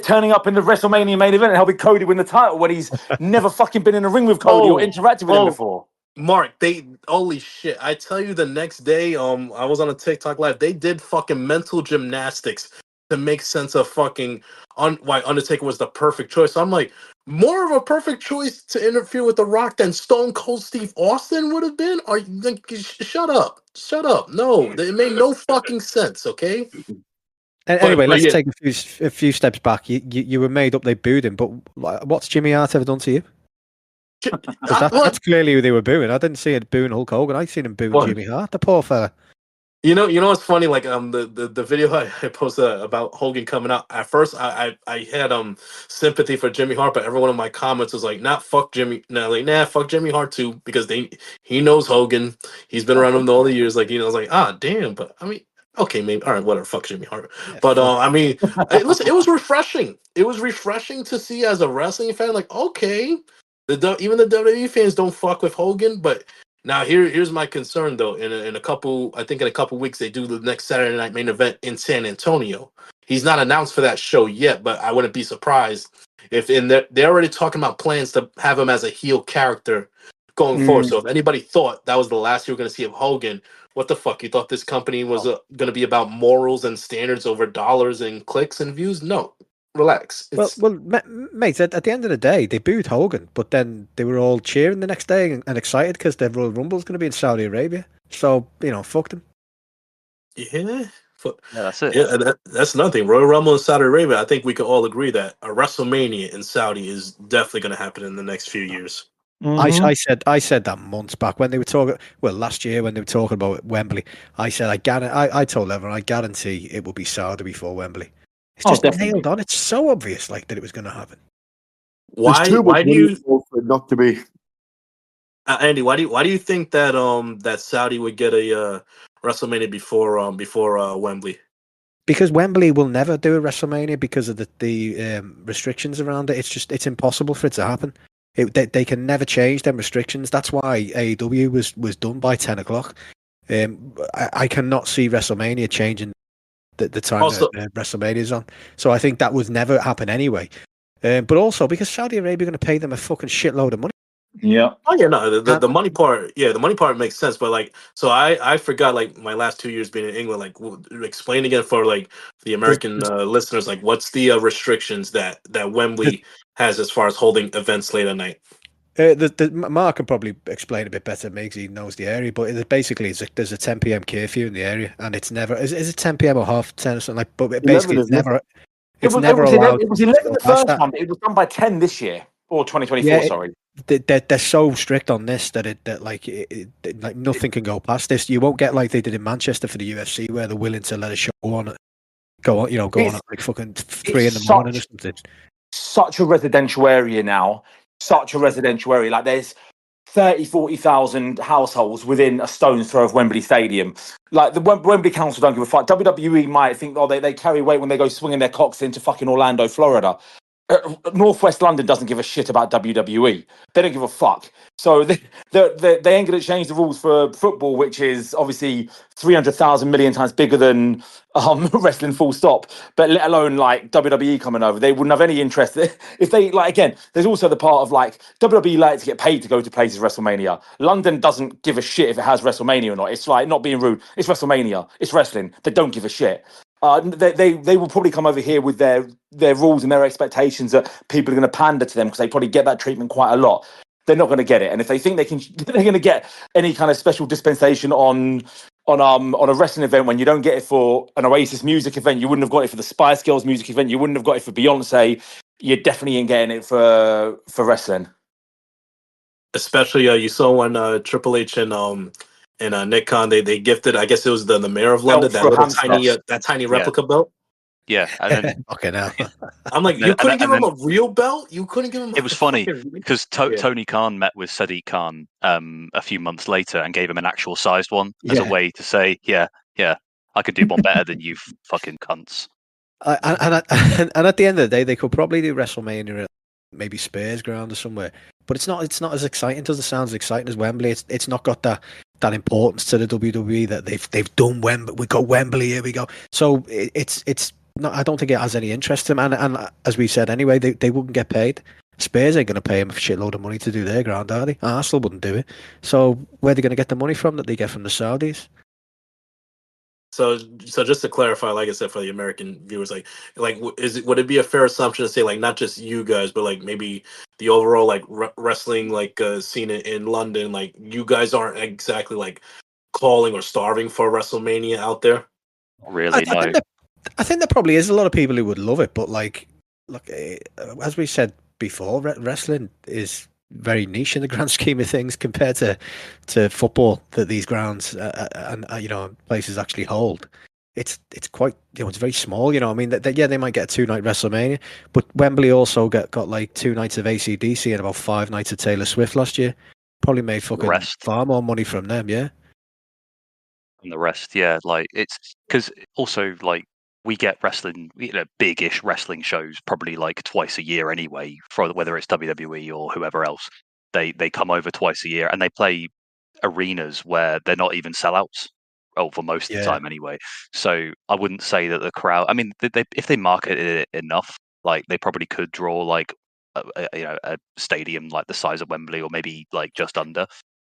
G: turning up in the WrestleMania main event and helping Cody win the title when he's never fucking been in a ring with Cody or interacted with him before?
D: Mark, holy shit! I tell you, the next day, I was on a TikTok live. They did fucking mental gymnastics to make sense of fucking why Undertaker was the perfect choice. So I'm like, more of a perfect choice to interfere with The Rock than Stone Cold Steve Austin would have been. Are you like, shut up? No, it made no fucking sense. Okay.
C: Anyway, let's
D: yeah.
C: take a few steps back. You were made up. They booed him, but what's Jimmy Hart ever done to you? That's clearly who they were booing. I didn't see it booing Hulk Hogan. I seen him booing Jimmy Hart, the poor fella.
D: You know what's funny? Like the video I posted about Hogan coming out. At first, I had sympathy for Jimmy Hart, but everyone in my comments was like, fuck Jimmy." Fuck Jimmy Hart too, because he knows Hogan. He's been around him all the years. Like I was like, damn. But I mean, okay, maybe all right, whatever. Fuck Jimmy Hart.
C: Yeah,
D: but I mean, listen, it was refreshing. It was refreshing to see as a wrestling fan. Like, okay, even the WWE fans don't fuck with Hogan, but. Now here's my concern though. In a couple weeks they do the next Saturday night main event in San Antonio. He's not announced for that show yet, but I wouldn't be surprised if they're already talking about plans to have him as a heel character going forward. So if anybody thought that was the last you were going to see of Hogan, what the fuck? You thought this company was going to be about morals and standards over dollars and clicks and views? No. Relax.
C: Well, mate, at the end of the day, they booed Hogan, but then they were all cheering the next day and excited because the Royal Rumble's going to be in Saudi Arabia. So, fuck them.
D: Yeah.
E: Yeah, that's it.
D: Yeah, that's nothing. Royal Rumble in Saudi Arabia, I think we can all agree that a WrestleMania in Saudi is definitely going to happen in the next few years.
C: Mm-hmm. I said that months back when they were talking. Well, last year when they were talking about Wembley, I said I told everyone I guarantee it will be Saudi before Wembley. It's just nailed on. It's so obvious, like that it was going to happen.
D: Why do you
F: for it not to be?
D: Andy? Why do you think that that Saudi would get a WrestleMania before Wembley?
C: Because Wembley will never do a WrestleMania because of the restrictions around it. It's impossible for it to happen. They can never change them restrictions. That's why AEW was done by 10 o'clock. I cannot see WrestleMania changing the time that WrestleMania is on. So I think that would never happen anyway. But also because Saudi Arabia are going to pay them a fucking shitload of money.
G: Yeah.
D: Oh yeah, no, the money part. Yeah, the money part makes sense. But like, so I forgot like my last 2 years being in England. Like, explain again for like the American listeners. Like, what's the restrictions that Wembley has as far as holding events late at night?
C: Mark can probably explain a bit better than me because he knows the area. But basically, there's a 10 p.m. curfew in the area, and it's never is it 10 p.m. or half 10 or something like. But basically, it's never. It's never allowed.
G: It was 11 the first time. It was done by 10 this year or 2024. Sorry.
C: they're so strict on this that like nothing can go past this. You won't get like they did in Manchester for the UFC, where they're willing to let a show go on at like fucking 3 in the morning or something.
G: Such a residential area now. Such a residential area. Like there's 40,000 households within a stone's throw of Wembley Stadium. Like the Wembley Council don't give a fuck. WWE might think, they carry weight when they go swinging their cocks into fucking Orlando, Florida. Northwest London doesn't give a shit about WWE. They don't give a fuck. So they ain't going to change the rules for football, which is obviously 300,000 million times bigger than wrestling, full stop. But let alone like WWE coming over, they wouldn't have any interest. If they like, again, there's also the part of like WWE like to get paid to go to places WrestleMania. London doesn't give a shit if it has WrestleMania or not. It's like, not being rude, it's WrestleMania, it's wrestling. They don't give a shit. They will probably come over here with their rules and their expectations that people are going to pander to them because they probably get that treatment quite a lot. They're not going to get it, and if they think they're going to get any kind of special dispensation on a wrestling event when you don't get it for an Oasis music event, you wouldn't have got it for the Spice Girls music event, you wouldn't have got it for Beyonce. You definitely ain't getting it for wrestling.
D: Especially you saw when Triple H and Nick Khan they gifted, I guess it was the mayor of London, that little tiny replica belt.
E: Yeah, and then,
C: okay, now
D: I'm like, you couldn't give him a real belt. You couldn't give him.
E: It was funny because Tony Khan met with Sadiq Khan a few months later and gave him an actual sized one as a way to say, yeah, I could do one better than you fucking cunts.
C: And at the end of the day, they could probably do WrestleMania at maybe Spurs ground or somewhere, but it's not as exciting. It doesn't sound as exciting as Wembley. It's not got that importance to the WWE that they've done Wembley. We got Wembley, here we go. So it's not. I don't think it has any interest in them. And as we said anyway, they wouldn't get paid. Spurs ain't going to pay them a shitload of money to do their ground, are they? Arsenal wouldn't do it. So where are they going to get the money from that they get from the Saudis?
D: So just to clarify, like I said, for the American viewers, would it be a fair assumption to say, like, not just you guys, but like maybe the overall like wrestling scene in London, like you guys aren't exactly like calling or starving for WrestleMania out there?
E: Really, no.
C: I think there probably is a lot of people who would love it, but like, look, as we said before, wrestling is very niche in the grand scheme of things compared to football that these grounds and places actually hold. It's quite, it's very small. I mean, they might get a 2-night WrestleMania, but Wembley also got like 2 nights of AC/DC and about 5 nights of Taylor Swift last year. Probably made fucking far more money from them, yeah.
E: And the rest, yeah, like it's because also like we get wrestling, big-ish wrestling shows probably like twice a year anyway, for whether it's WWE or whoever else. They come over twice a year and they play arenas where they're not even sellouts. Oh, for most of the time anyway. So I wouldn't say that the crowd. I mean, if they marketed it enough, like they probably could draw like a stadium like the size of Wembley or maybe like just under.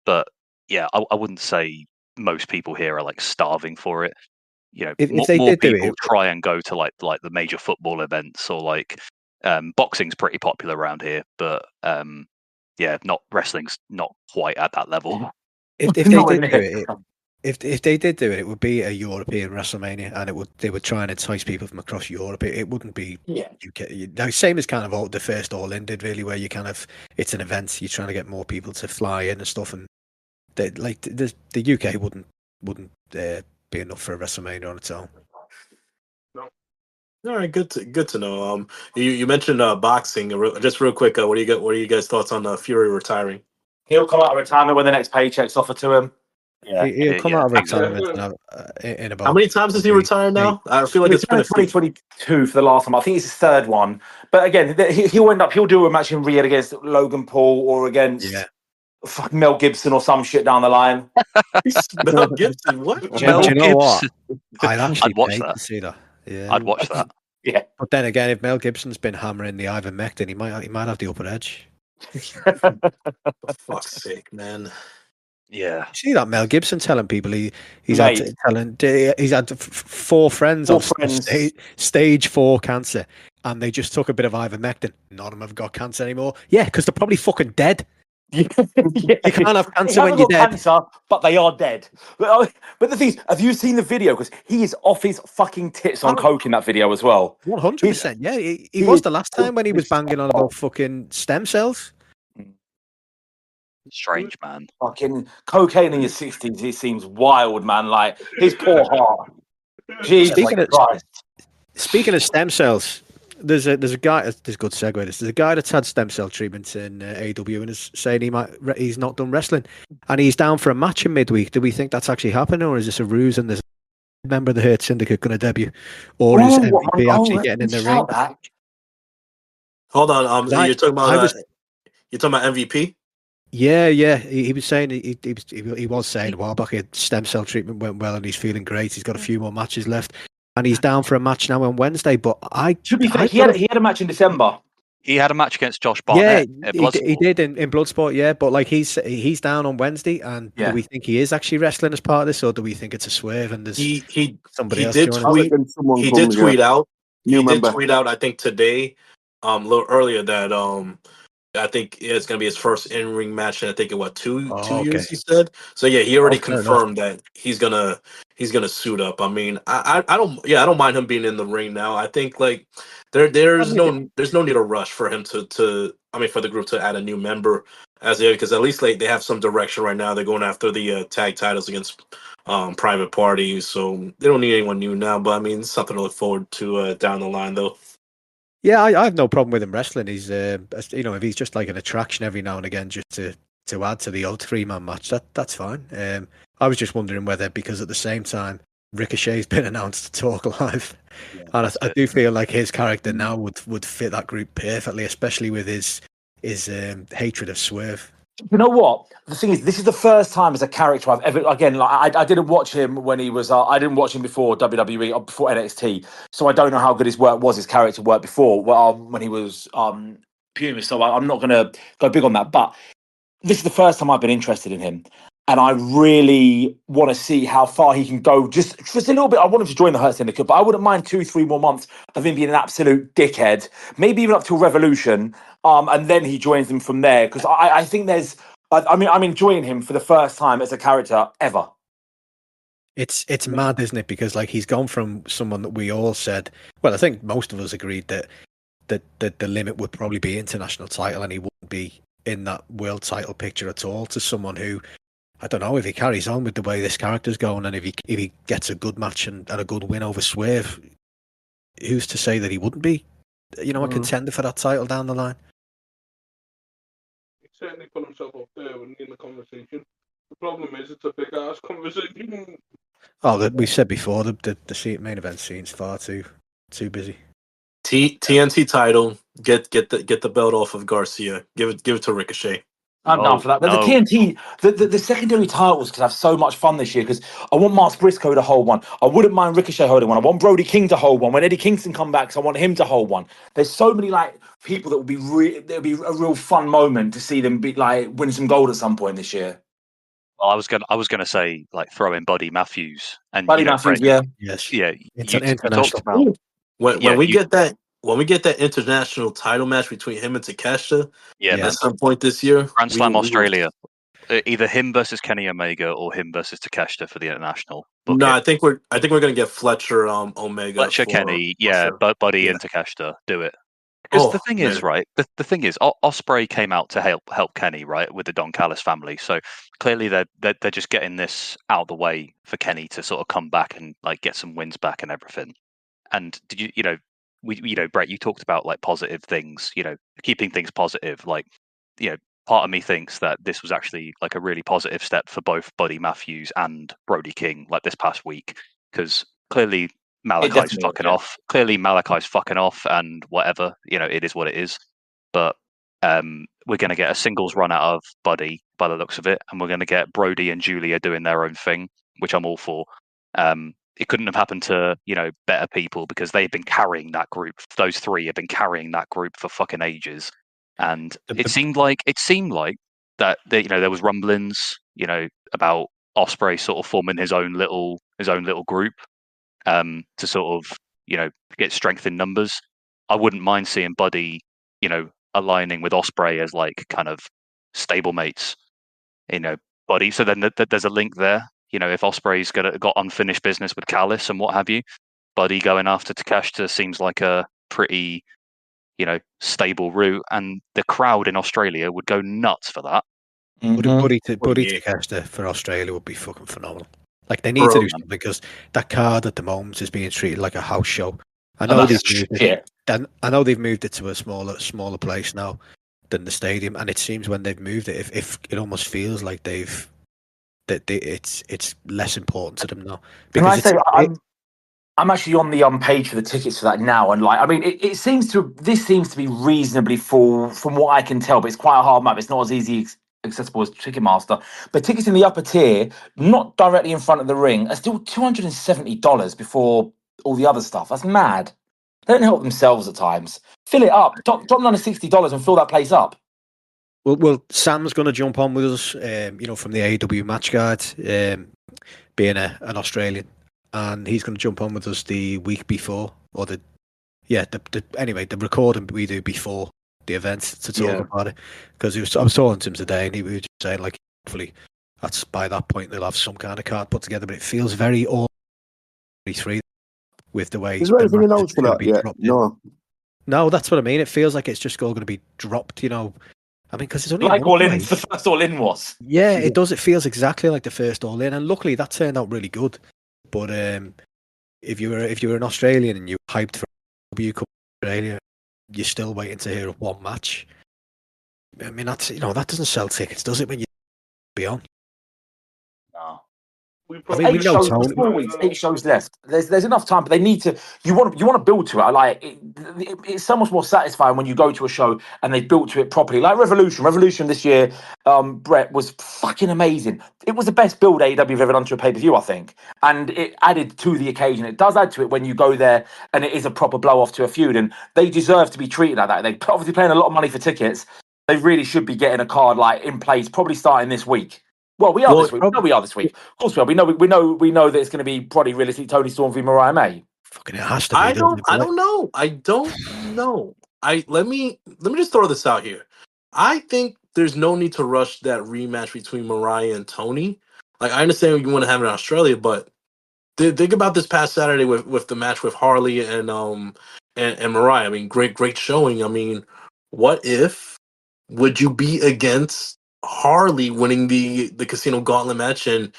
E: But yeah, I wouldn't say most people here are like starving for it. If more people try and go to like the major football events or like boxing's pretty popular around here, but not wrestling's not quite at that level.
C: If they did do it, if they did do it, it would be a European WrestleMania, and they would try and entice people from across Europe. It wouldn't be UK. Same as kind of the first All In did, really, where you kind of it's an event, you're trying to get more people to fly in and stuff, and the UK wouldn't be enough for a WrestleMania on its own.
D: No. All right, good to know. You mentioned boxing. Just real quick, what are you guys' thoughts on Fury retiring?
G: He'll come out of retirement when the next paycheck's offered to him.
C: Yeah, he'll come out of retirement in about.
D: How many times has he retired now? I feel like it's been
G: 2022 for the last time. I think it's his third one. But again, he'll do a match in Riyadh against Logan Paul or against Mel Gibson or some shit down the line.
D: Mel Gibson, what?
C: Do you know what? I'd
E: watch that.
C: To see that. Yeah,
E: I'd watch that.
G: Yeah,
C: but then again, if Mel Gibson's been hammering the ivermectin, he might have the upper edge.
D: For fuck's sake, man.
E: Yeah.
C: You see that Mel Gibson telling people he's had 4 friends off stage 4 cancer, and they just took a bit of ivermectin. None of them have got cancer anymore. Yeah, because they're probably fucking dead. You can't have cancer when you're dead.
G: Cancer, but they are dead. But the thing is, have you seen the video? Because he is off his fucking tits on coke in that video as well.
C: 100%. Yeah, he was the last time when he was banging on about fucking stem cells.
E: Strange, man.
G: Fucking cocaine in your 60s, it seems wild, man. Like, his poor heart. Jesus
C: Speaking of stem cells, there's a guy. There's a good segue. There's a guy that's had stem cell treatment in AW and is saying he's not done wrestling, and he's down for a match in midweek. Do we think that's actually happening, or is this a ruse and there's a member of the Hurt Syndicate going to debut, or is MVP actually getting in the ring?
D: Hold on, you're talking about MVP?
C: Yeah. He was saying he was saying a while back his stem cell treatment went well and he's feeling great. He's got a few more matches left. And he's down for a match now on Wednesday, but
G: to be fair, he had a match in December.
E: He had a match against Josh Barnett.
C: Yeah, he did in Bloodsport, yeah. But like he's down on Wednesday, and do we think he is actually wrestling as part of this, or do we think it's a swerve and there's somebody else joining?
D: He did tweet out. He did tweet out, I think today, a little earlier that I think it's going to be his first in-ring match in I think in two years he said. So yeah, he already confirmed that he's gonna suit up. I mean, I don't mind him being in the ring now. I think like there's no need to rush for him for the group to add a new member because at least like they have some direction right now. They're going after the tag titles against Private Party, so they don't need anyone new now. But I mean, it's something to look forward to down the line though.
C: Yeah, I have no problem with him wrestling. He's, if he's just like an attraction every now and again, just to add to the old 3-man match, that's fine. I was just wondering whether because at the same time Ricochet's been announced to Talk Live, and I do feel like his character now would fit that group perfectly, especially with his hatred of Swerve.
G: You know what? The thing is, this is the first time as a character I've ever, again, like I didn't watch him when he was, I didn't watch him before WWE or before NXT, so I don't know how good his character work before when he was Puma, so I'm not going to go big on that, but this is the first time I've been interested in him, and I really want to see how far he can go, just a little bit. I want him to join the Hurt Syndicate, but I wouldn't mind 2-3 more months of him being an absolute dickhead, maybe even up till Revolution, and then he joins them from there, because I think I'm enjoying him for the first time as a character ever.
C: It's mad, isn't it? Because like he's gone from someone that we all said, well, I think most of us agreed that the limit would probably be international title, and he wouldn't be in that world title picture at all, to someone who, I don't know, if he carries on with the way this character's going, and if he gets a good match and a good win over Swerve, who's to say that he wouldn't be, a contender for that title down the line?
B: He certainly put himself up there in the conversation. The problem is it's a big ass conversation.
C: Oh, we said before the main event scene's far too busy.
D: TNT title, get the belt off of Garcia. Give it to Ricochet.
G: I'm down for that. The TNT, the secondary titles could have so much fun this year, because I want Mark Briscoe to hold one. I wouldn't mind Ricochet holding one. I want Brody King to hold one. When Eddie Kingston comes back, I want him to hold one. There's so many like people that would be there'll be a real fun moment to see them be like win some gold at some point this year.
E: Well, I was gonna say like throw in Buddy Matthews and
G: Matthews,
E: Brett,
C: yes,
E: yeah.
C: It's
E: You
C: an international
E: talked about
D: when we get that international title match between him and Takeshita at some point this year,
E: Grand Slam Australia, either him versus Kenny Omega or him versus Takeshita for the international.
D: I think we're gonna get Fletcher Omega.
E: Fletcher Kenny, Buddy and Takeshita, do it. Because the thing is, right? The thing is, Ospreay came out to help Kenny, right, with the Don Callis family. So clearly they're just getting this out of the way for Kenny to sort of come back and like get some wins back and everything. And did Brett, you talked about like positive things, keeping things positive. Like, part of me thinks that this was actually like a really positive step for both Buddy Matthews and Brody King, like this past week, because clearly Malachi's fucking off. Clearly Malachi's fucking off, and whatever, it is what it is. But we're going to get a singles run out of Buddy by the looks of it, and we're going to get Brody and Julia doing their own thing, which I'm all for. It couldn't have happened to better people, because they've been carrying that group. Those three have been carrying that group for fucking ages, and it seemed like that there was rumblings about Ospreay sort of forming his own little group to sort of get strength in numbers. I wouldn't mind seeing Buddy aligning with Ospreay as like kind of stablemates, Buddy. So then there's a link there. If Ospreay's got unfinished business with Callis and what have you, Buddy going after Takeshita seems like a pretty, stable route, and the crowd in Australia would go nuts for that.
C: Buddy
D: Oh, yeah.
C: Takeshita for Australia would be fucking phenomenal. Like they need
D: Bro,
C: to do something because that card at the moment is being treated like a house show. I
G: And
C: know
G: that's
C: they've moved it.
G: shit.
C: I know they've moved it to a smaller place now than the stadium, and it seems when they've moved it, if it almost feels like it's less important to them now.
G: Can I
C: Because
G: say I'm actually on the page for the tickets for that now, and like I mean, this seems to be reasonably full from what I can tell, but it's quite a hard map. It's not as easy accessible as Ticketmaster. But tickets in the upper tier, not directly in front of the ring, are still $270 before all the other stuff. That's mad. They don't help themselves at times. Fill it up. Drop them down to $60 and fill that place up.
C: Well, Sam's going to jump on with us, from the AEW match guard, being an Australian, and he's going to jump on with us the week before, or the recording we do before the event to talk about it. Because I was talking to him today, and he was just saying like, hopefully, that's by that point they'll have some kind of card put together. But it feels very all 3 with the way.
F: Is there anything announced for that yet?
C: No, that's what I mean. It feels like it's just all going to be dropped, I mean, because it's only
G: like All In, the first All In was.
C: Yeah, it does. It feels exactly like the first All In, and luckily that turned out really good. But if you were an Australian and you were hyped for W Cup Australia, you're still waiting to hear of one match. I mean, that's that doesn't sell tickets, does it? When you be on.
G: No.
C: I mean, we know Tony.
G: 4 weeks, 8 shows left. There's enough time, but they need to. You want to build to it. Like it's so much more satisfying when you go to a show and they built to it properly. Like Revolution this year, Brett, was fucking amazing. It was the best build AEW have ever done to a pay-per-view, I think, and it added to the occasion. It does add to it when you go there and it is a proper blow off to a feud, and they deserve to be treated like that. They're obviously paying a lot of money for tickets. They really should be getting a card like in place, probably starting this week. Well, we are this week. No, we are this week. Of course we are. We know that it's going to be probably realistically Tony Storm v Mariah May.
C: Fucking it has to be.
D: I don't know. Let me just throw this out here. I think there's no need to rush that rematch between Mariah and Tony. Like I understand you want to have it in Australia, but think about this past Saturday with the match with Harley and Mariah. I mean, great showing. I mean, what if would you be against Harley winning the Casino Gauntlet match and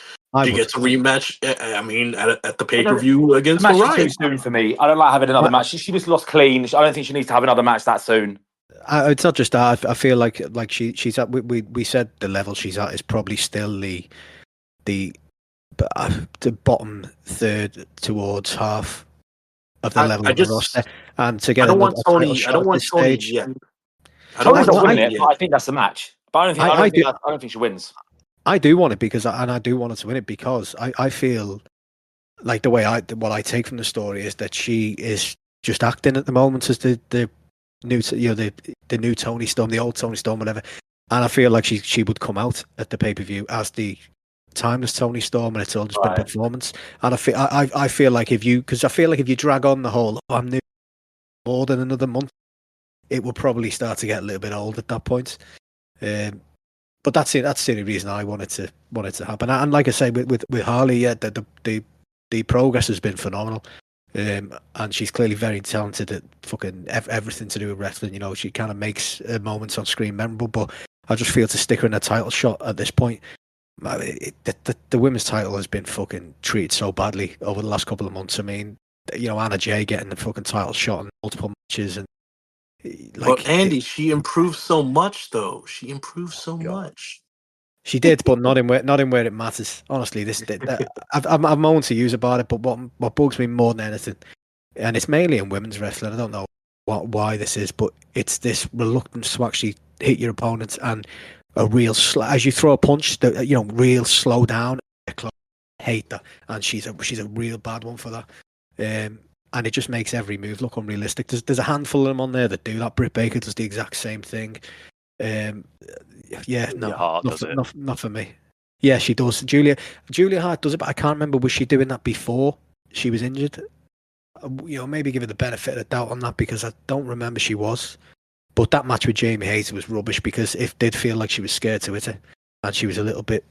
D: she gets a rematch? I mean, at the pay-per-view against
G: the match
D: Mariah.
G: is too soon for me. I don't like having another match. She just lost clean. I don't think she needs to have another match that soon.
C: It's not just that. I feel like she's at. We said the level she's at is probably still the bottom third towards half of the level of the roster. And to get
D: I don't want Tony yet.
G: Tony's not winning it, but I think that's the match. But I don't think she wins.
C: I do want it because I do want her to win it because I feel like the way what I take from the story is that she is just acting at the moment as the new the new Tony Storm, the old Tony Storm, whatever. And I feel like she would come out at the pay-per-view as the timeless Tony Storm, and it's all just been performance. And I feel like if you drag on the whole I'm new more than another month, it will probably start to get a little bit old at that point. But that's it. That's the only reason I want it to happen. And like I say, with Harley, yeah, the progress has been phenomenal. And she's clearly very talented at fucking everything to do with wrestling. She kind of makes moments on screen memorable. But I just feel to stick her in a title shot at this point. The women's title has been fucking treated so badly over the last couple of months. I mean, Anna Jay getting the fucking title shot in multiple matches and.
D: But Andy, she improved so much, though. She improved so much.
C: She did, but not in where it matters. Honestly, I've moaned to use about it, but what bugs me more than anything, and it's mainly in women's wrestling. I don't know why this is, but it's this reluctance to actually hit your opponents and a real as you throw a punch, real slow down. I hate that, and she's a real bad one for that. And it just makes every move look unrealistic. There's a handful of them on there that do that. Britt Baker does the exact same thing. Not for me. Yeah, she does. Julia Hart does it, but I can't remember. Was she doing that before she was injured? Maybe give her the benefit of the doubt on that because I don't remember she was. But that match with Jamie Hayter was rubbish because it did feel like she was scared to hit her, and she was a little bit.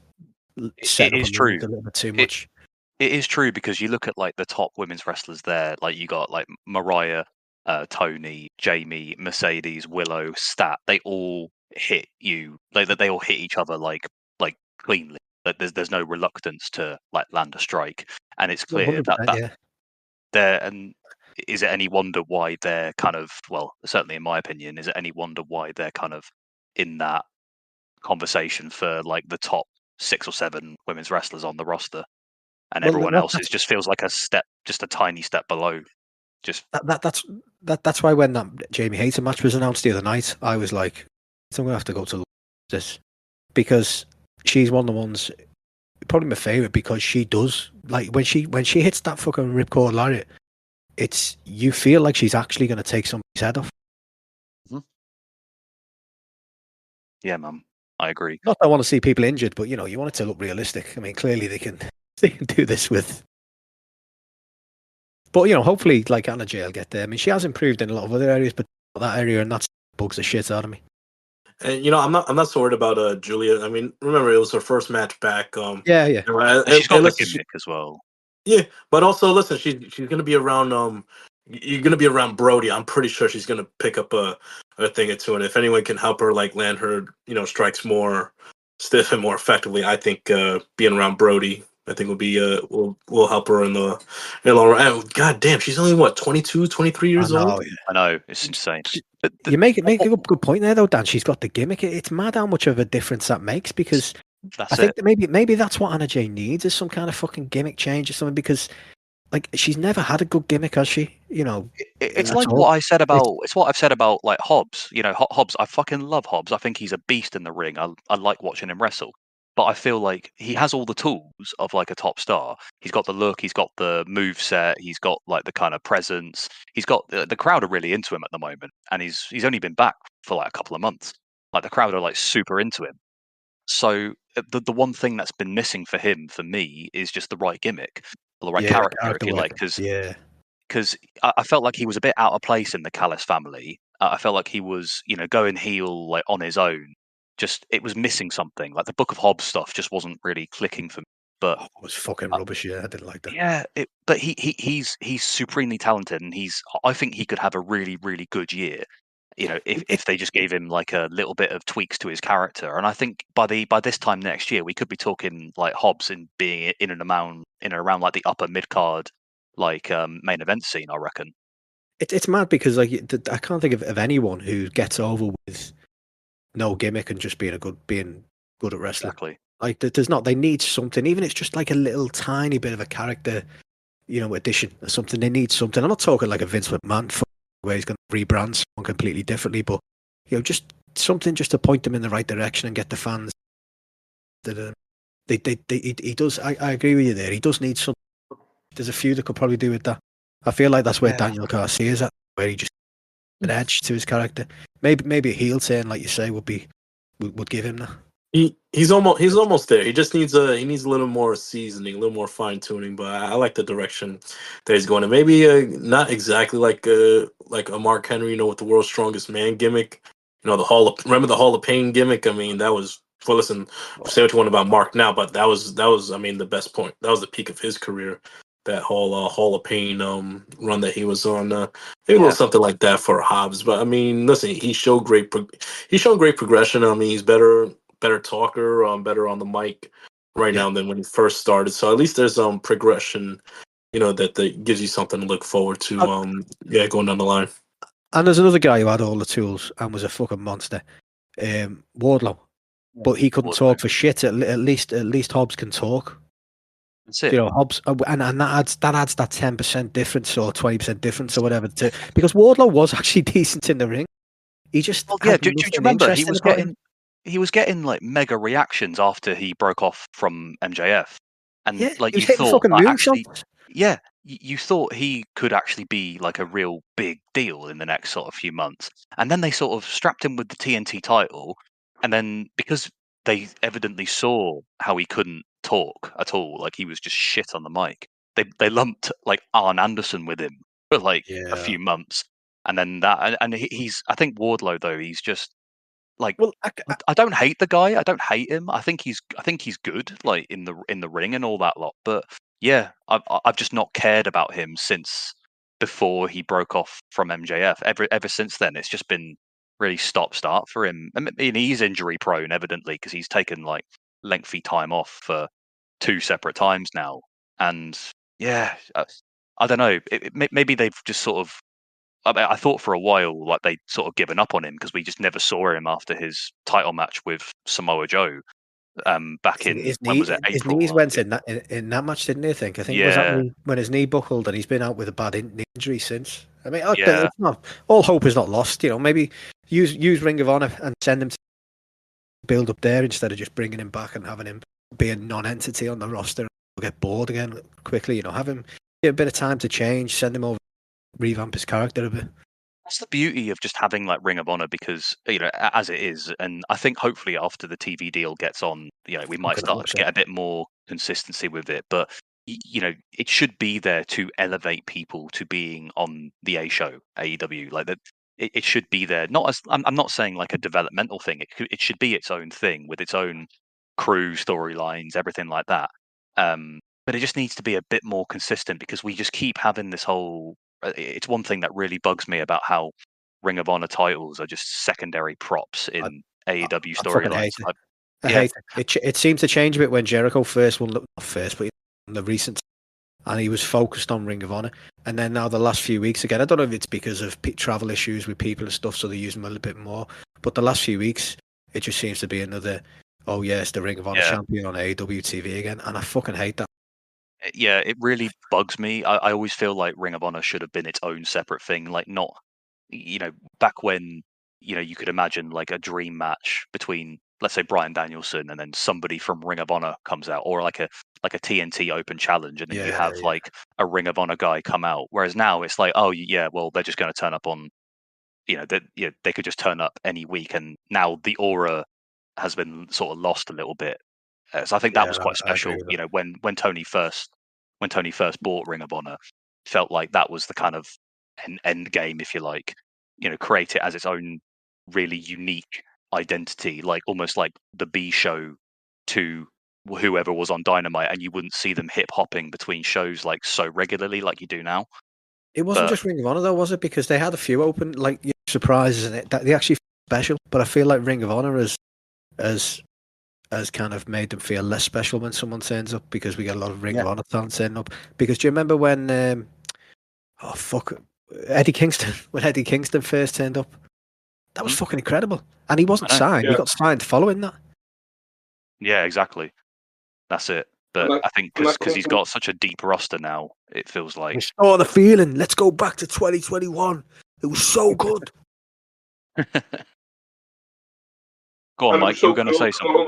E: It is true.
C: A little bit too much.
E: It is true because you look at like the top women's wrestlers there, like you got like Mariah, Tony, Jamie, Mercedes, Willow, Stat. They all hit you, like that they all hit each other like cleanly. Like there's no reluctance to like land a strike, and it's clear
C: 100%, yeah.
E: they're and is it any wonder why they're kind of, well, certainly in my opinion, is it any wonder why they're kind of in that conversation for like the top 6 or 7 women's wrestlers on the roster, and
C: Well,
E: everyone else just feels like just a tiny step below. Just
C: that's why when that Jamie Hayter match was announced the other night, I was like, I'm gonna have to go to this, because she's one of the ones, probably my favorite, because she does, like, when she hits that fucking ripcord lariat, it's, you feel like she's actually gonna take somebody's head off.
E: yeah, man, I agree.
C: Not that I want to see people injured, but you know, you want it to look realistic. I mean, clearly they can do this with. But you know, hopefully, like, Anna Jay will get there. I mean, she has improved in a lot of other areas, but that area, and that bugs the shit out of me.
D: And you know, I'm not so worried about Julia. I mean, remember, it was her first match back.
C: Yeah.
E: And she's got the gimmick as well.
D: Yeah, but also listen, she's gonna be around. You're gonna be around Brody. I'm pretty sure she's gonna pick up a thing or two, and if anyone can help her like land her, you know, strikes more stiff and more effectively, I think being around Brody, I think will be will help her in the long run. And God damn, she's only what 22, 23 years old.
E: I know, it's insane.
C: You make a good point there, though, Dan. She's got the gimmick. It's mad how much of a difference that makes, because I think that maybe that's what Anna Jay needs, is some kind of fucking gimmick change or something, because like, she's never had a good gimmick, has she? You know,
E: it's like what I said about it's what I've said about like Hobbs. You know, Hobbs. I fucking love Hobbs. I think he's a beast in the ring. I like watching him wrestle. But I feel like he has all the tools of like a top star. He's got the look. He's got the move set. He's got like the kind of presence. He's got the crowd are really into him at the moment, and he's only been back for like a couple of months. Like the crowd are like super into him. So the one thing that's been missing for him, for me, is just the right gimmick, or the right character, if you like, because I felt like he was a bit out of place in the Callis family. I felt like he was, you know, going heel like on his own. Just it was missing something. Like the Book of Hobbs stuff just wasn't really clicking for me. But
C: it was fucking rubbish. Yeah, I didn't like that.
E: Yeah, but he's supremely talented, and I think he could have a really really good year. You know, if they just gave him like a little bit of tweaks to his character, and I think by this time next year we could be talking like Hobbs in being in and around like the upper mid card, like main event scene. I reckon.
C: It's mad because like I can't think of anyone who gets over with no gimmick and just being good at wrestling.
E: Exactly.
C: Like there's not. They need something, even if it's just like a little tiny bit of a character, you know, addition or something. They need something. I'm not talking like a Vince McMahon where he's going to rebrand someone completely differently, but you know, just something just to point them in the right direction and get the fans. That he does. I agree with you there. He does need some. There's a few that could probably do with that. I feel like that's where Daniel Garcia's at, where he just an edge to his character. Maybe a heel turn, like you say, would give him that.
D: He's almost there. He just needs a little more seasoning, a little more fine tuning. But I like the direction that he's going. And maybe not exactly like a Mark Henry, you know, with the world's strongest man gimmick. You know, remember the Hall of Pain gimmick? I mean, that was. Well, listen, say what you want about Mark now, but that was I mean, the best point. That was the peak of his career. That whole Hall of Pain run that he was on. Maybe a little something like that for Hobbs. But I mean, listen, he showed great progression. I mean, he's better talker, better on the mic right now than when he first started. So at least there's progression, you know, that gives you something to look forward to. Going down the line.
C: And there's another guy who had all the tools and was a fucking monster, Wardlow, but he couldn't talk for shit. At least Hobbs can talk.
E: That's it.
C: You know, Hobbs, and that adds that 10% difference or 20% difference or whatever. Because Wardlow was actually decent in the ring. He just
E: do you remember he was getting like mega reactions after he broke off from MJF, and like you thought you thought he could actually be like a real big deal in the next sort of few months, and then they sort of strapped him with the TNT title, and then because they evidently saw how he couldn't talk at all, like he was just shit on the mic, they lumped like Arn Anderson with him for like a few months, and then he's I think Wardlow though, he's just like, well, I don't hate the guy. I don't hate him. I think he's good, like in the ring and all that lot. But yeah, I've just not cared about him since before he broke off from MJF. Ever since then, it's just been really stop-start for him. I mean, he's injury prone, evidently, because he's taken like lengthy time off for 2 separate times now. And yeah, I don't know. Maybe they've just sort of. I thought for a while like they'd sort of given up on him because we just never saw him after his title match with Samoa Joe. Back in when was it?
C: His
E: April.
C: knees
E: last
C: went
E: year.
C: in that match, didn't he? I think was that
E: Yeah.
C: when his knee buckled, and he's been out with a bad injury since. I mean,
E: Yeah.
C: it's not all hope is not lost. You know, maybe use Ring of Honor and send him to build up there instead of just bringing him back and having him be a non-entity on the roster. He'll get bored again quickly. You know, have him get a bit of time to change, send him over, revamp his character a bit.
E: That's the beauty of just having like Ring of Honor because, you know, as it is, and I think hopefully after the TV deal gets on, you know, we might start to get a bit more consistency with it. But you know, it should be there to elevate people to being on the A show, AEW. Like that, it should be there. Not as I'm not saying like a developmental thing. It should be its own thing with its own crew, storylines, everything like that. But it just needs to be a bit more consistent because we just keep having this whole. It's one thing that really bugs me about how Ring of Honor titles are just secondary props in AEW storylines.
C: I hate it. It seemed to change a bit when Jericho first won, not first, but in the recent, and he was focused on Ring of Honor. And then now the last few weeks again, I don't know if it's because of travel issues with people and stuff, so they use him a little bit more. But the last few weeks, it just seems to be another, oh yeah, it's the Ring of Honor champion on AEW TV again, and I fucking hate that.
E: Yeah, it really bugs me. I always feel like Ring of Honor should have been its own separate thing. Like not, you know, back when, you know, you could imagine like a dream match between, let's say, Bryan Danielson and then somebody from Ring of Honor comes out, or like a TNT Open Challenge, and then you have like a Ring of Honor guy come out. Whereas now it's like, oh yeah, well they're just going to turn up on, you know, they could just turn up any week, and now the aura has been sort of lost a little bit. So I think that was quite special. You know, when Tony first bought Ring of Honor, felt like that was the kind of end game, if you like. You know, create it as its own really unique identity, like almost like the B show to whoever was on Dynamite, and you wouldn't see them hip hopping between shows like so regularly like you do now.
C: It wasn't just Ring of Honor though, was it? Because they had a few open like surprises in it that they actually special. But I feel like Ring of Honor has kind of made them feel less special when someone turns up because we get a lot of Ring of Honor talent turning up. Because do you remember when Eddie Kingston when Eddie Kingston first turned up? That was fucking incredible, and he wasn't signed. He got signed following that. Yeah,
E: exactly. That's it. But I think because he's got such a deep roster now, it feels like
C: restore the feeling. Let's go back to 2021. It was so good.
E: Go on, Mike. You were going to say something.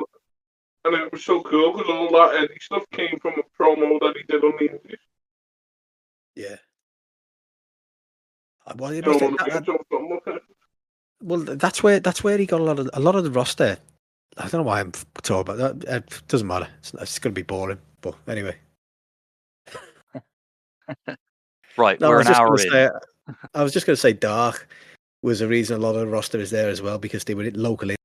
B: And it was so cool because all that Eddie stuff came from a promo that he did on the Indies.
C: Yeah. Well, that's where he got a lot of the roster. I don't know why I'm talking about that. It doesn't matter. It's going to be boring. But anyway.
E: Right, no, we're an hour in.
C: I was just going to say Dark was the reason a lot of the roster is there as well, because they were locally.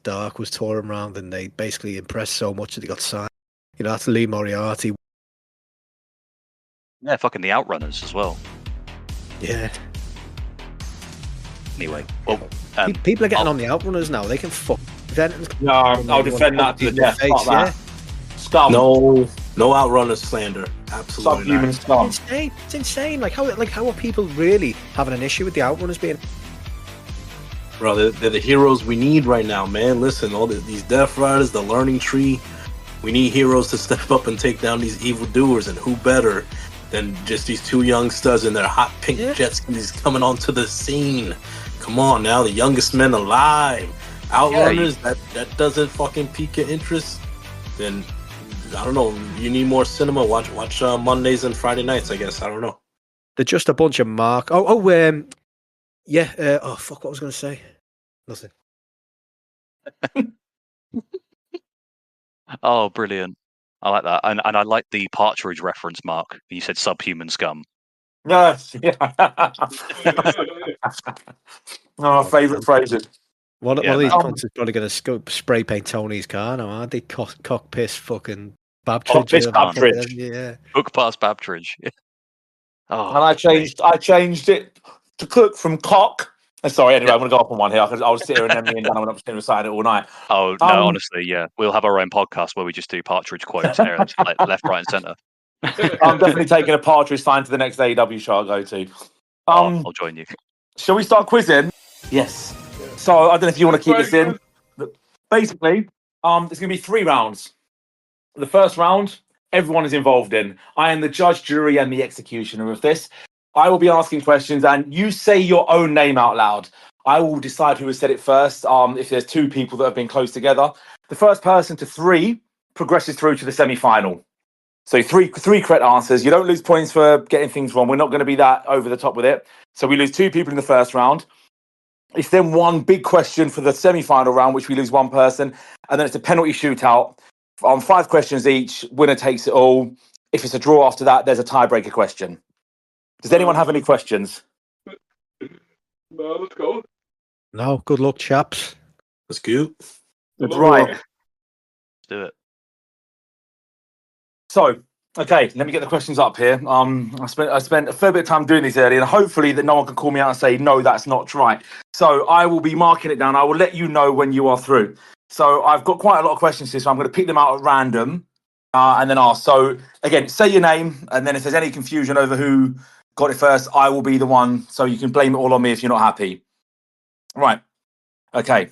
C: Dark was touring around and they basically impressed so much that they got signed. You know, that's Lee Moriarty.
E: Yeah, fucking the Outrunners as well.
C: Yeah.
E: Anyway, well,
C: people are getting on the Outrunners now. They can fuck.
G: No, I'll defend that to the death.
C: Yeah.
D: No Outrunners slander. Absolutely
G: Subhuman scum.
C: It's insane. Like how are people really having an issue with the Outrunners being?
D: Bro, they're the heroes we need right now, man. Listen, all these Death Riders, the Learning Tree. We need heroes to step up and take down these evildoers, and who better than just these two young studs in their hot pink jet skis coming onto the scene? Come on now, the youngest men alive. Outrunners, that doesn't fucking pique your interest, then I don't know. You need more cinema. Watch Mondays and Friday nights, I guess. I don't know.
C: They're just a bunch of mark. Yeah. Fuck! What was I going to say? Nothing.
E: Oh, brilliant! I like that, and I like the Partridge reference, Mark. You said subhuman scum.
G: Yes. Yeah. Our favourite phrases.
C: One of these cunts is probably going to spray paint Tony's car now, aren't they? Cock piss fucking Babtridge.
G: Babtridge.
E: Yeah. Hook past Babtridge.
G: And I changed it to cook from cock Sorry, anyway, I'm going to go off on one here. I'll sit here and then me and Dan will be reciting it all night.
E: Oh, no, honestly, yeah. We'll have our own podcast where we just do Partridge quotes here, left, right, and centre.
G: I'm definitely taking a Partridge sign to the next AEW show I'll go to.
E: I'll join you.
G: Shall we start quizzing? Yes. So I don't know if you want to keep this in. Basically, there's going to be 3 rounds. The first round, everyone is involved in. I am the judge, jury, and the executioner of this. I will be asking questions, and you say your own name out loud. I will decide who has said it first. If there's 2 people that have been close together, the first person to 3 progresses through to the semi-final. So three correct answers. You don't lose points for getting things wrong. We're not going to be that over the top with it. So we lose 2 people in the first round. It's then 1 big question for the semi-final round, which we lose 1 person. And then it's a penalty shootout on 5 questions each. Winner takes it all. If it's a draw after that, there's a tiebreaker question. Does anyone have any questions?
B: No, let's go.
C: No, good luck, chaps.
D: Let's go.
G: Right.
E: Let's do it.
G: So, okay, let me get the questions up here. I spent a fair bit of time doing these earlier, and hopefully that no one can call me out and say, no, that's not right. So I will be marking it down. I will let you know when you are through. So I've got quite a lot of questions here, so I'm going to pick them out at random and then ask. So again, say your name, and then if there's any confusion over who got it first, I will be the one. So you can blame it all on me if you're not happy. Right. Okay.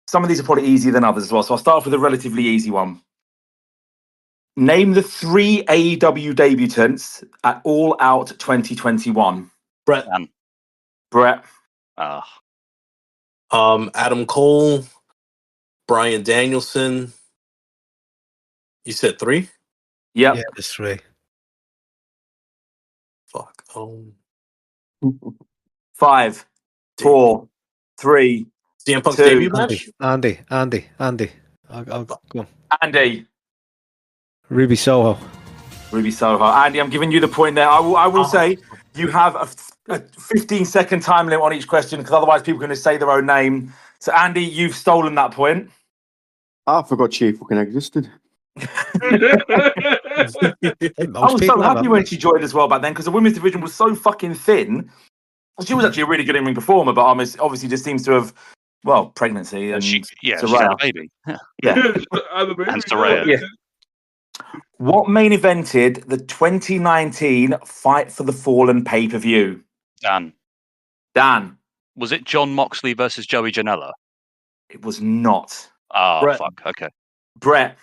G: Some of these are probably easier than others as well. So I'll start off with a relatively easy one. Name the 3 AEW debutants at All Out 2021.
D: Brett.
G: Brett.
D: Adam Cole. Bryan Danielson. You said 3?
G: Yep.
C: Yeah, there's 3.
D: Fuck.
G: 5, 4, 3.
D: CM Punk's
G: 2.
D: debut match?
C: Andy. I'll go on.
G: Andy.
C: Ruby Soho.
G: Andy, I'm giving you the point there. I will say you have a 15-second time limit on each question because otherwise people are going to say their own name. So, Andy, you've stolen that point.
F: I forgot she fucking existed.
G: I was so happy when she joined as well back then because the women's division was so fucking thin. She was actually a really good in-ring performer, but obviously just seems to have, well, pregnancy. And
E: she's had a baby.
G: Yeah.
E: And Saraya.
G: Yeah. What main evented the 2019 Fight for the Fallen pay-per-view?
E: Dan.
G: Was
E: it Jon Moxley versus Joey Janela?
G: It was not.
E: Oh,
D: Brett.
E: fuck. Okay.
G: Brett.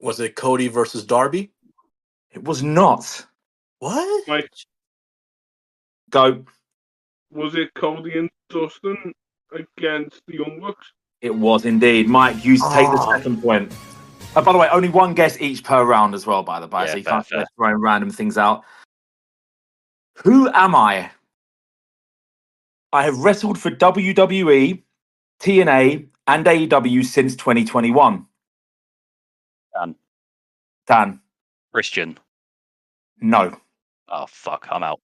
D: Was it Cody versus Darby?
G: It was not.
D: What?
B: Mike.
G: Go.
B: Was it Cody and Dustin against the Young Bucks?
G: It was indeed. Mike, you take the second point. By the way, only 1 guess each per round as well, by the way, so you can't just throw random things out. Who am I? I have wrestled for WWE, TNA, and AEW since 2021. Dan.
E: Christian.
G: No.
E: Oh, fuck. I'm out.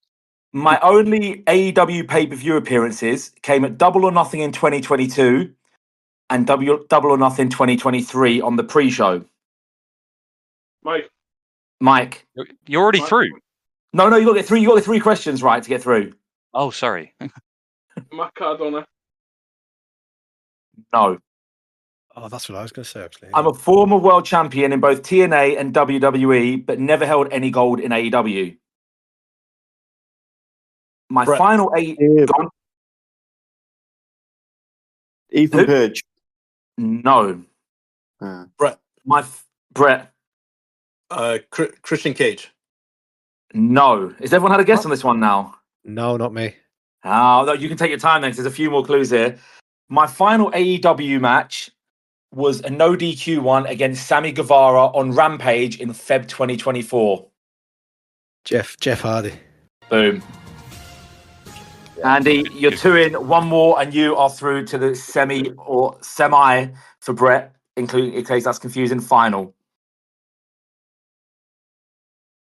G: My only AEW pay-per-view appearances came at Double or Nothing in 2022 and Double or Nothing 2023 on the pre-show. Mike.
E: You're already through.
G: No, you got to get 3. You got the 3 questions right to get through.
E: Oh, sorry.
B: Matt Cardona.
G: No.
C: Oh, that's what I was going to say, actually.
G: I'm a former world champion in both TNA and WWE, but never held any gold in AEW. My
D: Brett.
G: final
F: Ethan
G: Who?
F: Page.
G: No.
D: Brett.
G: Brett.
D: Christian Cage.
G: No. Has everyone had a guess on this one now?
C: No, not me.
G: Oh, no, you can take your time then, because there's a few more clues here. My final AEW match was a no DQ one against Sammy Guevara on Rampage in Feb 2024.
C: Jeff Hardy.
G: Boom. Andy, you're 2 in, 1 more, and you are through to the semi for Brett, in case that's confusing, final.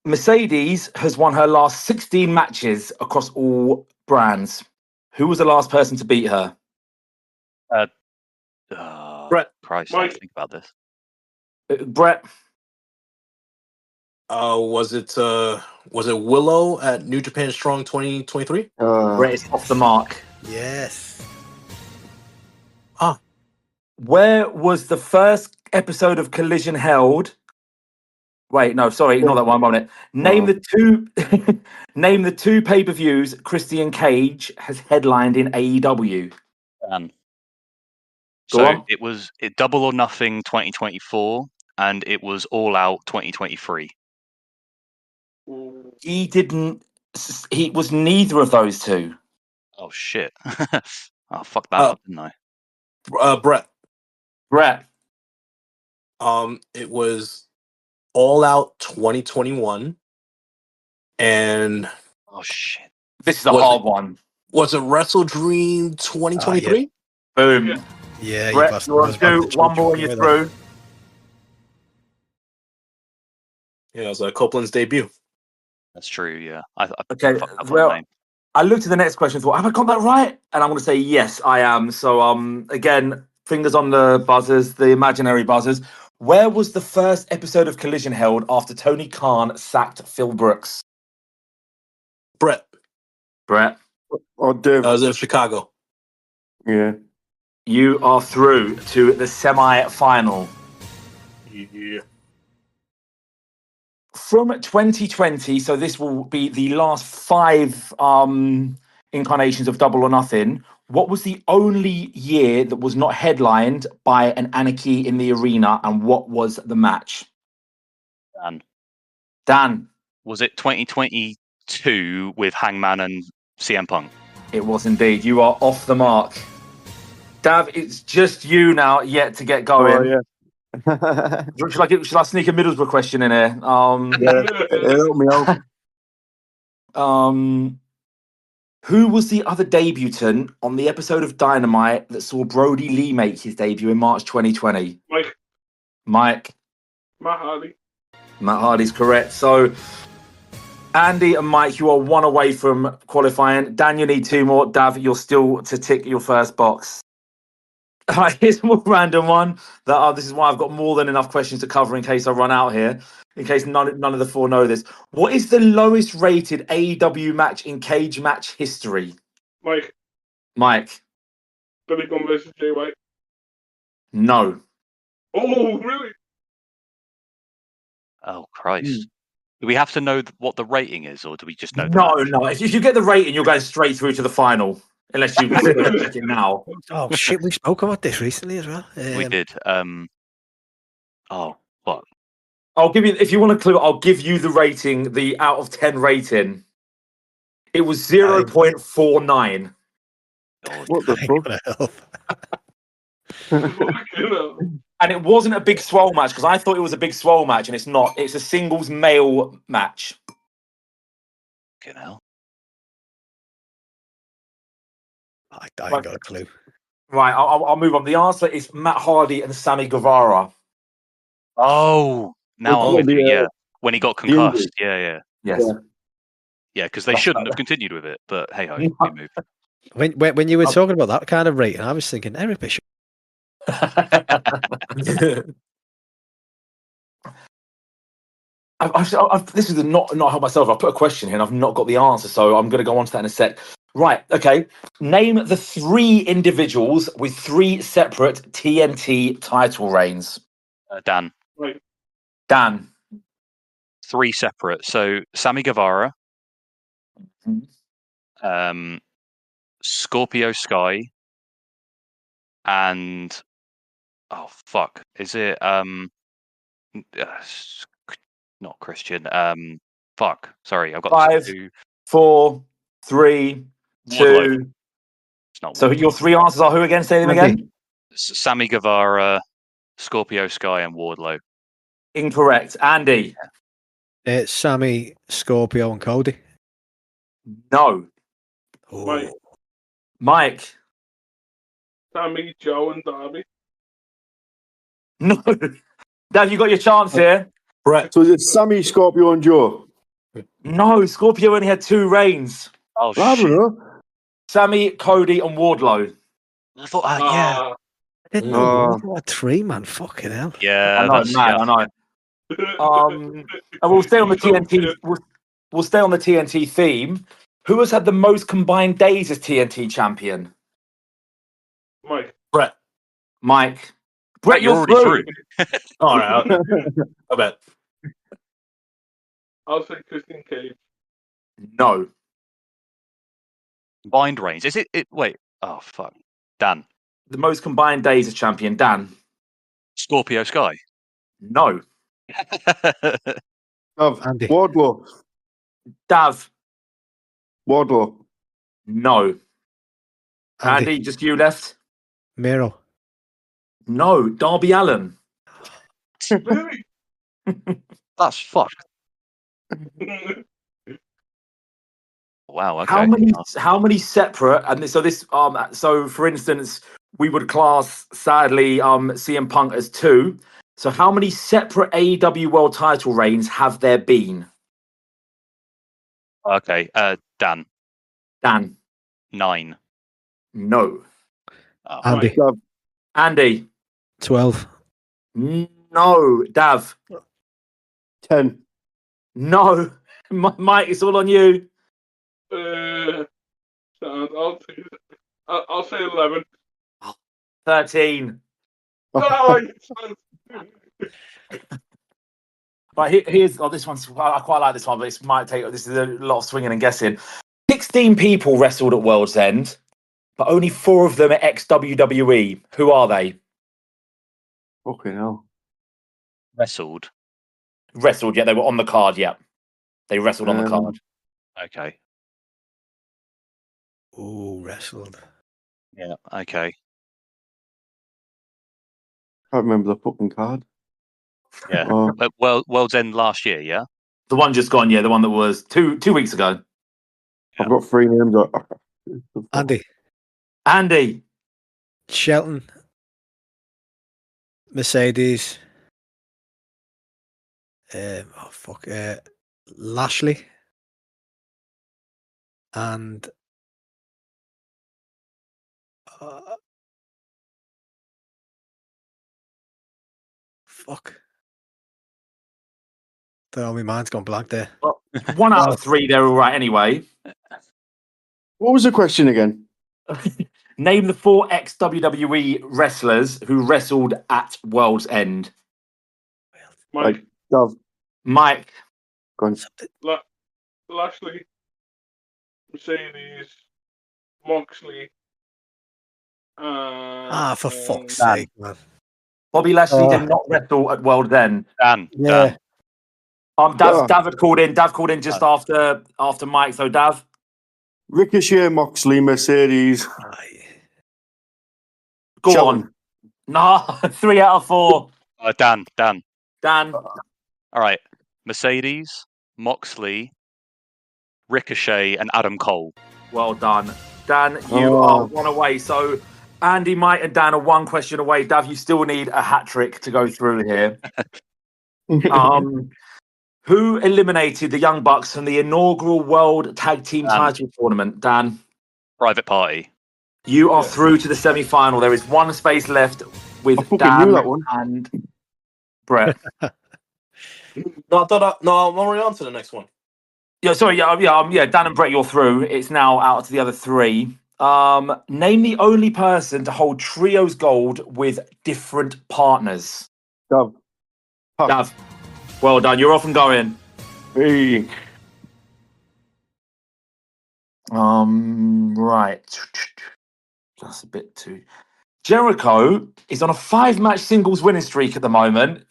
G: Mercedes has won her last 16 matches across all brands. Who was the last person to beat her?
E: Brett. Christ, I think about this.
G: Brett.
D: Was it Willow at New Japan Strong 2023?
G: Brett is off the mark.
C: Yes.
G: Where was the first episode of Collision held? Wait, no, sorry, ignore that one moment. Name the two pay-per-views Christian Cage has headlined in AEW.
E: So it was Double or Nothing 2024, and it was All Out 2023.
G: He didn't. He was neither of those two.
E: Oh shit! I fucked that up, didn't I?
G: Brett.
D: It was All Out 2021, and
E: oh shit,
G: this is a hard one.
D: Was it Wrestle Dream 2023?
C: Yeah.
G: Boom.
C: Yeah,
G: Brett, you want to do one more and you're through.
D: Yeah, it was Copeland's debut.
E: That's true. Yeah.
G: Okay. Well, I looked at the next question and thought, have I got that right? And I'm going to say yes, I am. So, again, fingers on the buzzers, the imaginary buzzers. Where was the first episode of Collision held after Tony Khan sacked Phil Brooks?
D: Brett.
F: Or Dave.
D: I was in Chicago.
F: Yeah.
G: You are through to the semi-final.
D: Yeah.
G: From 2020, so this will be the last 5 incarnations of Double or Nothing. What was the only year that was not headlined by an Anarchy in the Arena, and what was the match? Dan.
E: Was it 2022 with Hangman and CM Punk?
G: It was indeed. You are off the mark. Dav, it's just you now yet to get going.
F: Oh, yeah.
G: Shall I sneak a Middlesbrough question in here?
F: Help me out.
G: Who was the other debutant on the episode of Dynamite that saw Brody Lee make his debut in March 2020? Mike.
B: Matt Hardy.
G: Matt Hardy's correct. So, Andy and Mike, you are 1 away from qualifying. Dan, you need 2 more. Dav, you're still to tick your first box. All right, here's a more random one. This is why I've got more than enough questions to cover in case I run out here. In case none of the 4 know this. What is the lowest rated AEW match in cage match history? Mike.
B: Billy Gunn versus Jay White.
G: No.
B: Oh, really?
E: Oh, Christ. Do we have to know what the rating is, or do we just know?
G: No. If you get the rating, you're going straight through to the final. Unless you check it now.
C: Oh shit, we spoke about this recently as well.
E: We did. Oh, what?
G: I'll give you, if you want a clue, I'll give you the rating, the out of 10 rating. It was 0.49.
F: What the
B: fuck?
G: And it wasn't a big swole match, because I thought it was a big swole match, and it's not. It's a singles male match.
E: Fucking hell.
C: I ain't got a clue.
G: Right, I'll move on. The answer is Matt Hardy and Sammy Guevara.
E: Oh, now I'm with you. Yeah, when he got concussed. Yeah.
G: Yes.
E: Yeah, because they shouldn't have continued with it. But hey ho, we move.
C: When you were talking about that kind of rating, I was thinking Eric Bishop.
G: This is not help myself. I've put a question here and I've not got the answer, so I'm going to go on to that in a sec. Right, okay. Name the 3 individuals with 3 separate TNT title reigns.
E: Dan.
G: Dan.
E: 3 separate. So Sammy Guevara, Scorpio Sky, and oh fuck, is it not Christian? Fuck, sorry, I've got
G: 5, 4, 3, 2.
E: It's not.
G: So your 3 answers are who again? Say them again.
E: Sammy Guevara, Scorpio Sky, and Wardlow.
G: Incorrect. Andy.
C: It's Sammy, Scorpio, and Cody.
G: No.
C: Oh.
G: Mike.
B: Sammy, Joe, and Darby.
G: No. Dan, you got your chance here.
F: Right. So is it Sammy, Scorpio, and Joe?
G: No, Scorpio only had 2 reigns.
E: Oh,
F: I don't know.
G: Sammy, Cody, and Wardlow.
E: I thought, yeah.
C: I didn't know. 3, man. Fucking hell.
E: Yeah,
G: I know. And we'll stay on the TNT. We'll stay on the TNT theme. Who has had the most combined days as TNT champion?
B: Mike.
D: Brett.
G: Mike. Brett,
E: you're already through.
D: All right. I bet.
B: I'll say Christian Cage.
G: No.
E: Combined reigns. Is it? Wait. Oh fuck. Dan.
G: The most combined days as champion. Dan.
E: Scorpio Sky.
G: No.
C: Andy.
F: Wardlow.
G: Dav.
F: Wardlow.
G: No. Andy, just you left.
C: Miro.
G: No. Darby Allin.
B: Really?
E: That's fucked. Wow. Okay.
G: How many separate? And so for instance, we would class sadly CM Punk as 2. So how many separate AEW World Title reigns have there been?
E: Okay. Dan.
G: Dan.
E: 9.
G: No.
E: Oh,
C: Andy.
G: Andy.
C: 12.
G: No. Dav.
F: 10.
G: No. Mike, it's all on you.
B: I'll say 11.
G: 13.
B: No,
G: Right, here's this one's. I quite like this one, but this might take. This is a lot of swinging and guessing. 16 people wrestled at World's End, but only 4 of them are ex-WWE. Who are they?
F: Fucking hell.
E: wrestled.
G: Wrestled, yeah. They were on the card, yeah. They wrestled on the card.
E: Okay.
C: Ooh, wrestled.
E: Yeah. Okay.
F: Can't remember the fucking card.
E: Yeah.
F: Oh,
E: World's End last year. Yeah.
G: The one just gone, yeah. The one that was two weeks ago.
F: I've got 3 names.
C: Andy.
G: Andy.
C: Shelton. Mercedes. Lashley. And fuck. My mind's gone blank there.
G: Well, 1 out of 3, they're all right anyway.
F: What was the question again?
G: Name the 4 ex-WWE wrestlers who wrestled at World's End.
B: Mike.
F: Dove.
G: Mike.
F: Go on.
B: Lashley. Mercedes. Moxley.
C: For fuck's sake, man.
G: Bobby Lashley did not wrestle at World's End.
E: Dan.
C: Yeah.
G: Dav had called in. Dav called in just after Mike. So Dav.
F: Ricochet, Moxley, Mercedes.
G: Go
F: Shelton.
G: on. Nah, 3 out of 4.
E: Dan.
G: Dan.
E: All right. Mercedes, Moxley, Ricochet, and Adam Cole.
G: Well done. Dan, you are 1 away. So Andy, Mike, and Dan are 1 question away. Dav, you still need a hat trick to go through here. Who eliminated the Young Bucks from the inaugural World Tag Team Title Tournament? Dan.
E: Private Party.
G: You are through to the semi-final. There is 1 space left with Dan and Brett.
D: No, I'm already on to the next one.
G: Yeah, sorry, yeah. Dan and Brett, you're through. It's now out to the other 3. Name the only person to hold trios gold with different partners.
F: Dove.
G: Dav. Well done. You're off and going.
F: Hey.
G: Right. That's a bit too. Jericho is on a 5-match singles winning streak at the moment.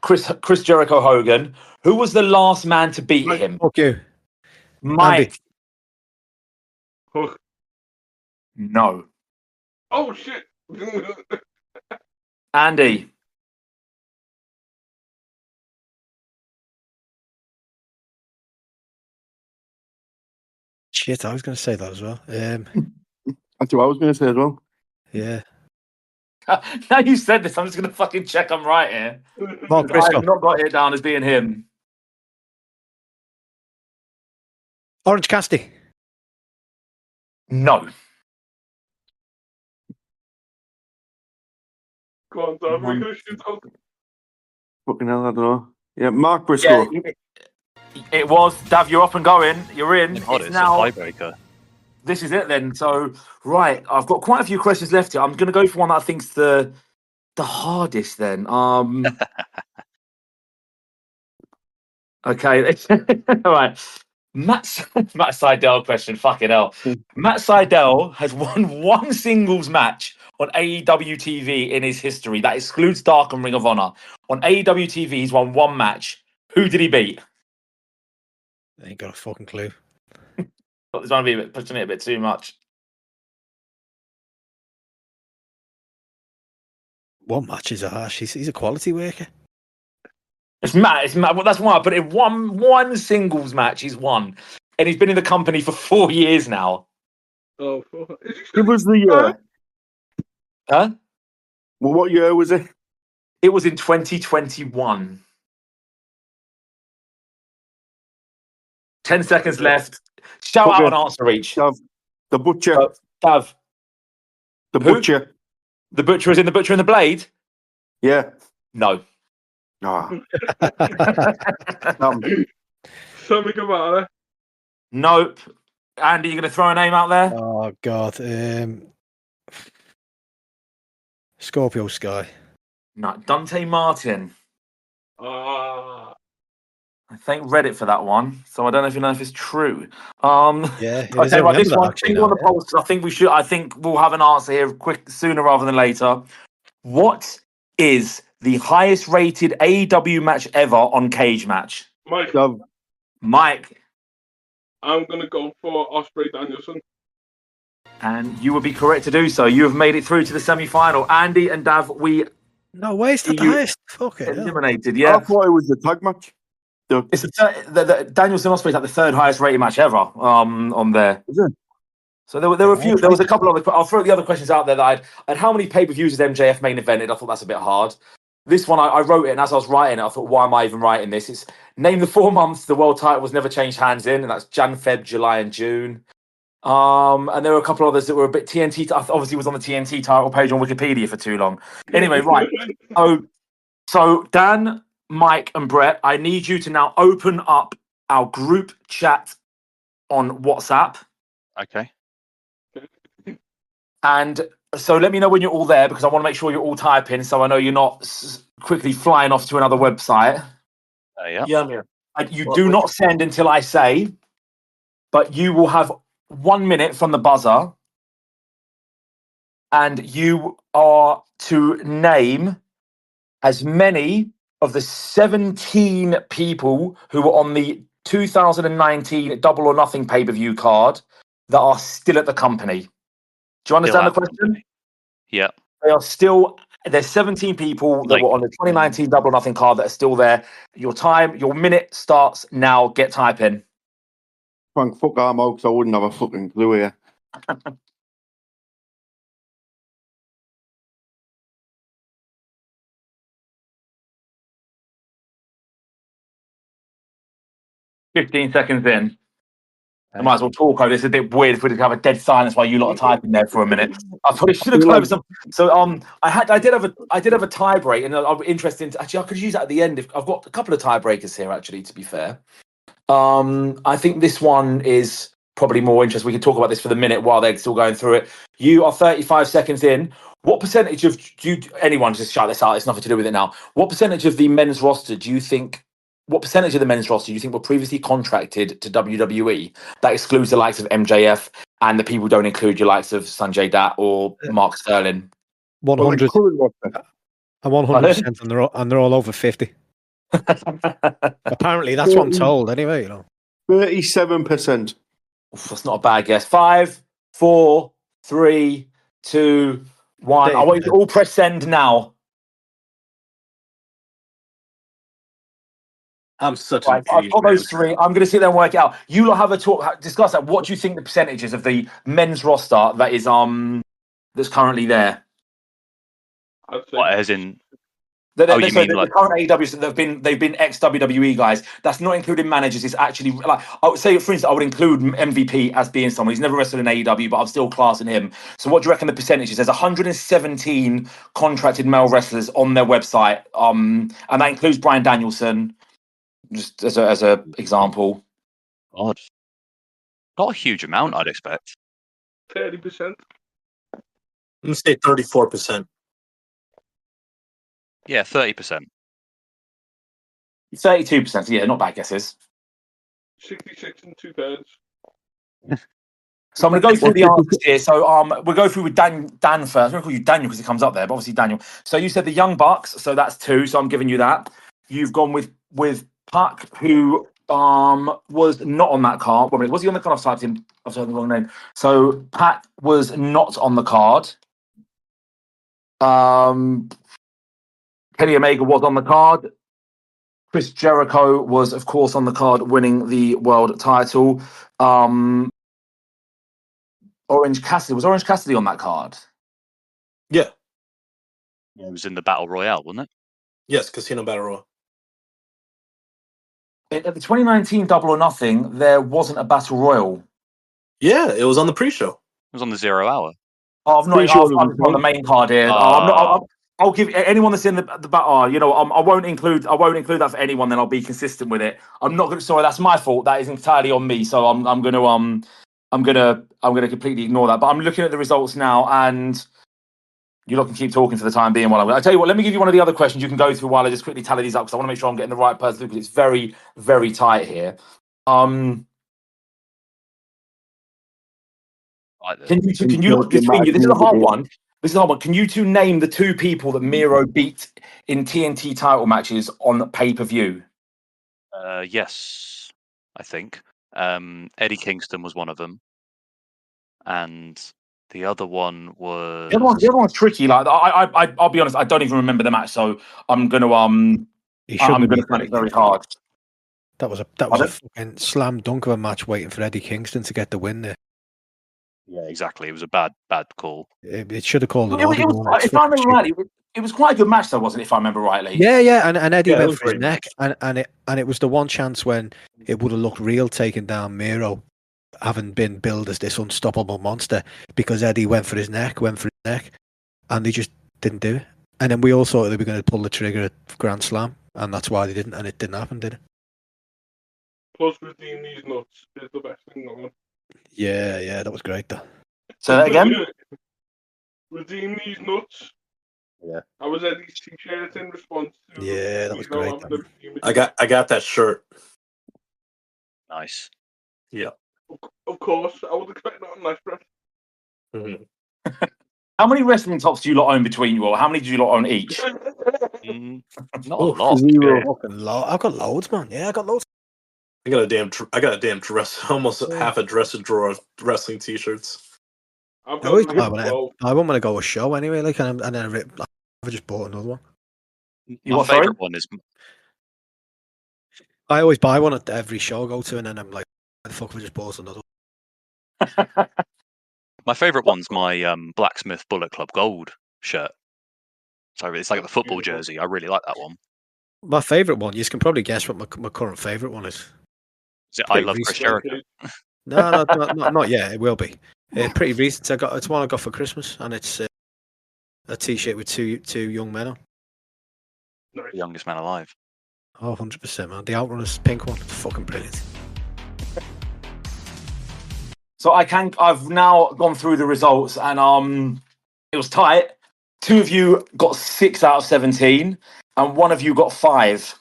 G: Chris Jericho Hogan. Who was the last man to beat him?
C: Fuck you.
G: Mike.
B: Hook.
G: No.
B: Oh shit.
G: Andy.
C: Shit, I was going to say that as well.
F: That's what I was going to say as well.
C: Yeah.
G: Now you said this, I'm just going to fucking check I'm right here.
C: Mark
G: I
C: Briscoe.
G: have not got it down as being him.
C: Orange Cassidy.
G: No.
B: Go on, Darby.
F: Fucking hell, I don't know. Yeah, Mark
G: Yeah,
F: Briscoe.
G: it was. Dav, you're up and going. You're in.
E: God,
G: It's
E: it's
G: now.
E: a tiebreaker.
G: This is it then. So, right, I've got quite a few questions left here. I'm going to go for one that I think's the hardest then. Okay. All right. Matt Seidel question. Fucking hell. Matt Seidel has won one singles match on AEW TV in his history. That excludes Dark and Ring of Honor. On AEW TV, he's won one match. Who did he beat?
C: I ain't got a fucking clue.
G: It's going to be pushing it a bit too much.
C: One match is harsh. He's a quality worker.
G: It's Matt. It's Matt. Well, that's why I put it. One singles match he's won, and he's been in the company for 4 years now.
B: Oh,
F: Give us the year.
G: Huh?
F: Well, what year was it?
G: It was in 2021. 10 seconds left. Shout out an answer each.
F: Dav. The Butcher.
G: Dav.
F: The
G: Who?
F: Butcher.
G: The Butcher is in The Butcher and the Blade?
F: Yeah.
G: No.
F: Ah.
B: Sammy Guevara.
G: Nope. Andy, you going to throw a name out there?
C: Oh God. Scorpio Sky.
G: No. Dante Martin.
B: Ah.
G: I thank Reddit for that one, so I don't know if you know if it's true.
C: Yeah, it is.
G: Okay,
C: I
G: right, this
C: remember that
G: one.
C: actually
G: Think on
C: now,
G: the polls. I think we should. I think we'll have an answer here sooner rather than later. What is the highest rated AEW match ever on Cage Match?
B: Mike.
F: Dav.
G: Mike.
B: I'm going to go for Osprey Danielson.
G: And you would be correct to do so. You have made it through to the semi-final. Andy and Dav, we
C: No way, it's not the
G: You-
C: highest. Fuck it.
G: eliminated.
F: I
G: Yeah,
F: thought it was the tag match.
G: it's the Danielson Ospreay is like the third highest rated match ever. On there.
F: Is it?
G: So there were a few. There was a couple of. I'll throw the other questions out there that I'd. And how many pay-per-views has MJF main evented? I thought that's a bit hard. This one I wrote it, and as I was writing it, I thought, why am I even writing this? It's name the 4 months the world title was never changed hands in, and that's Jan, Feb, July, and June. And there were a couple others that were a bit TNT. Obviously, was on the TNT title page on Wikipedia for too long. Anyway, right. So Dan, Mike, and Brett, I need you to now open up our group chat on WhatsApp.
E: Okay.
G: And so let me know when you're all there, because I want to make sure you're all typing, so I know you're not quickly flying off to another website.
E: Yeah.
G: Yeah. And you do not send until I say, but you will have 1 minute from the buzzer, and you are to name as many of the 17 people who were on the 2019 Double or Nothing pay-per-view card that are still at the company. Do you understand the question?
E: Yeah.
G: There's 17 people that were on the 2019 Double or Nothing card that are still there. Your minute starts now. Get typing.
F: Frank, fuck arm out, because I wouldn't have a fucking clue here.
G: $15 seconds in. I might as well talk over this. It's a bit weird if we just have a dead silence while you lot are typing there for a minute. I probably should have closed them. So I did have a tie break, and I'm interested. Actually, I could use that at the end. If I've got a couple of tiebreakers here, actually, to be fair. I think this one is probably more interesting. We can talk about this for the minute while they're still going through it. You are 35 seconds in. What percentage of anyone just shout this out? It's nothing to do with it now. What percentage of the men's roster do you think? What percentage of the men's roster do you think were previously contracted to WWE? That excludes the likes of MJF, and the people don't include your likes of Sanjay Dutt or Mark Sterling.
C: 100. I'm 100%, and they're all over 50. Apparently, that's what I'm told. Anyway,
F: 37%.
G: That's not a bad guess. 5, 4, 3, 2, 1. I want you to all press send now.
D: I'm such
G: right, I've got those three. I'm going to sit there and work it out. You lot have a talk, discuss that. What do you think the percentages of the men's roster that is that's currently there?
E: What, as in?
G: The current AEW, they've been ex WWE guys. That's not including managers. It's actually like I would say, for instance, I would include MVP as being someone he's never wrestled in AEW, but I'm still classing him. So, what do you reckon the percentage is? There's 117 contracted male wrestlers on their website, and that includes Bryan Danielson. Just as a example.
E: God, not a huge amount, I'd expect.
B: 30%.
D: Let's say 34%.
E: Yeah, 30%.
G: 32%. Yeah, not bad guesses.
B: 66 and 2/3.
G: So I'm going to go through the answers here. So we'll go through with Dan first. I'm going to call you Daniel because it comes up there, but obviously Daniel. So you said the Young Bucks, so that's 2. So I'm giving you that. You've gone with Puck, who was not on that card. Wait a minute, was he on the card? I've typed the wrong name. So Pat was not on the card. Kenny Omega was on the card. Chris Jericho was, of course, on the card, winning the world title. Orange Cassidy on that card?
D: Yeah.
E: It was in the Battle Royale, wasn't it?
D: Yes, Casino Battle Royale.
G: At the 2019 Double or Nothing, there wasn't a Battle Royal.
D: Yeah, it was on the pre-show.
E: It was on the 0 hour.
G: Oh, I'm on the main card here. I'll give anyone that's in the battle. I won't include that for anyone. Then I'll be consistent with it. I'm not going to. Sorry, that's my fault. That is entirely on me. So I'm going to completely ignore that. But I'm looking at the results now, and you lot can keep talking for the time being. I tell you what, let me give you one of the other questions you can go through while I just quickly tally these up because I want to make sure I'm getting the right person because it's very, very tight here. Can you between you? This is a hard one. Can you two name the 2 people that Miro beat in TNT title matches on pay-per-view?
E: Yes, I think. Eddie Kingston was one of them. And the other one was...
G: The other one's tricky. Like I'll be honest, I don't even remember the match, so I'm gonna find it very hard.
C: That was a fucking slam dunk of a match waiting for Eddie Kingston to get the win there.
E: Yeah, exactly. It was a bad call.
C: It should have called an
G: audible. If I remember rightly, it was quite a good match, though, wasn't it? If I remember rightly.
C: Yeah, and Eddie went for his neck, and it was the one chance when it would have looked real taking down Miro, having been billed as this unstoppable monster, because Eddie went for his neck, and they just didn't do it. And then we all thought they were going to pull the trigger at Grand Slam, and that's why they didn't, and it didn't happen, did it?
B: Plus, redeem these nuts is the best thing on.
C: Yeah, that was great, though.
G: So that again?
B: Redeem these nuts.
E: Yeah.
B: I was Eddie's t-shirt in response to.
C: Yeah, that was great.
D: I got that shirt.
E: Nice.
D: Yeah.
B: Of course, I would expect that on my friend.
D: Mm-hmm.
G: How many wrestling tops do you lot own between you all? How many do you lot own each?
E: Not a lot.
C: I've got loads, man. Yeah, I got loads.
D: I got a damn dress, almost half a dresser drawer of wrestling t-shirts.
C: I always buy one when I go to a show anyway, like, and then I just bought another one.
E: My favourite one is...
C: I always buy one at every show I go to, and then I'm like, why the fuck have I just bought another one?
E: My favourite one's my Blacksmith Bullet Club Gold shirt. So it's like the football jersey. I really like that one.
C: My favourite one, you can probably guess what my current favourite one is.
E: Is it I Love Chris Jericho?
C: No, not yet. It will be. Pretty recent. It's one I got for Christmas, and it's a T-shirt with two young men on.
E: The youngest man alive.
C: Oh, 100%, man. The Outrunners pink one, it's fucking brilliant.
G: So I've now gone through the results, and it was tight. 2 of you got 6 out of 17, and 1 of you got 5.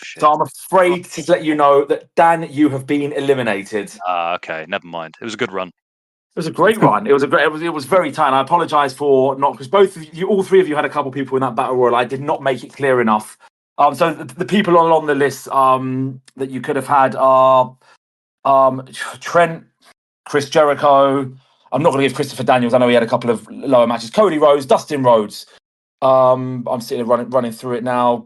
G: Shit. So I'm afraid to let you know that Dan, you have been eliminated.
E: Okay, never mind. It was a good run.
G: It was a great run. It was very tight. I apologise for not, because all 3 of you had a couple people in that battle royal. I did not make it clear enough. So the people on the list that you could have had are Trent, Chris Jericho. I'm not going to give Christopher Daniels. I know he had a couple of lower matches. Cody Rhodes, Dustin Rhodes. I'm sitting there running through it now.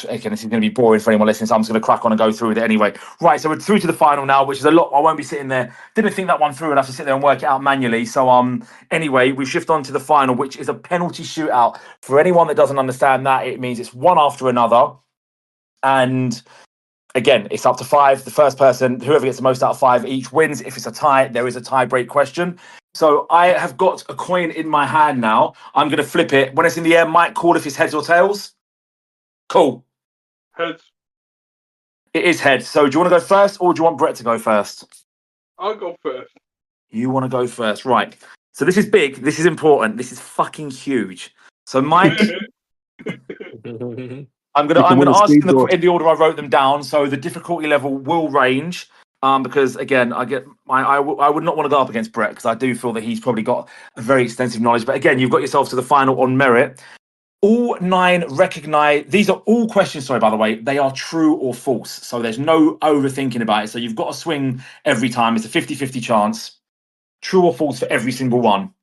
G: Again, this is going to be boring for anyone listening, so I'm just going to crack on and go through with it anyway. Right, so we're through to the final now, which is a lot. I won't be sitting there. Didn't think that one through. I'd have to sit there and work it out manually. So anyway, we shift on to the final, which is a penalty shootout. For anyone that doesn't understand that, it means it's one after another. And again, it's up to 5. The first person, whoever gets the most out of 5 each wins. If it's a tie, there is a tie break question. So I have got a coin in my hand now. I'm going to flip it. When it's in the air, Mike, call if it's heads or tails. Cool.
B: Heads.
G: It is head. So do you want to go first, or do you want Brett to go first?
B: I'll go first.
G: You want to go first, right? So this is big. This is important. This is fucking huge. So Mike, I'm gonna ask in the order I wrote them down. So the difficulty level will range. Because again, I would not want to go up against Brett because I do feel that he's probably got a very extensive knowledge. But again, you've got yourself to the final on merit. All 9 recognize. These are all questions. Sorry, by the way, they are true or false. So there's no overthinking about it. So you've got to swing every time. It's a 50-50 chance. True or false for every single one.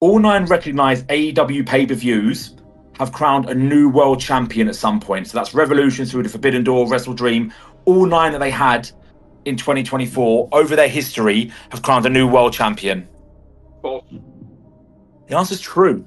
G: All 9 recognize AEW pay-per-views have crowned a new world champion at some point. So that's Revolution through the Forbidden Door, Wrestle Dream. All 9 that they had in 2024 over their history have crowned a new world champion.
B: False.
G: The answer is true.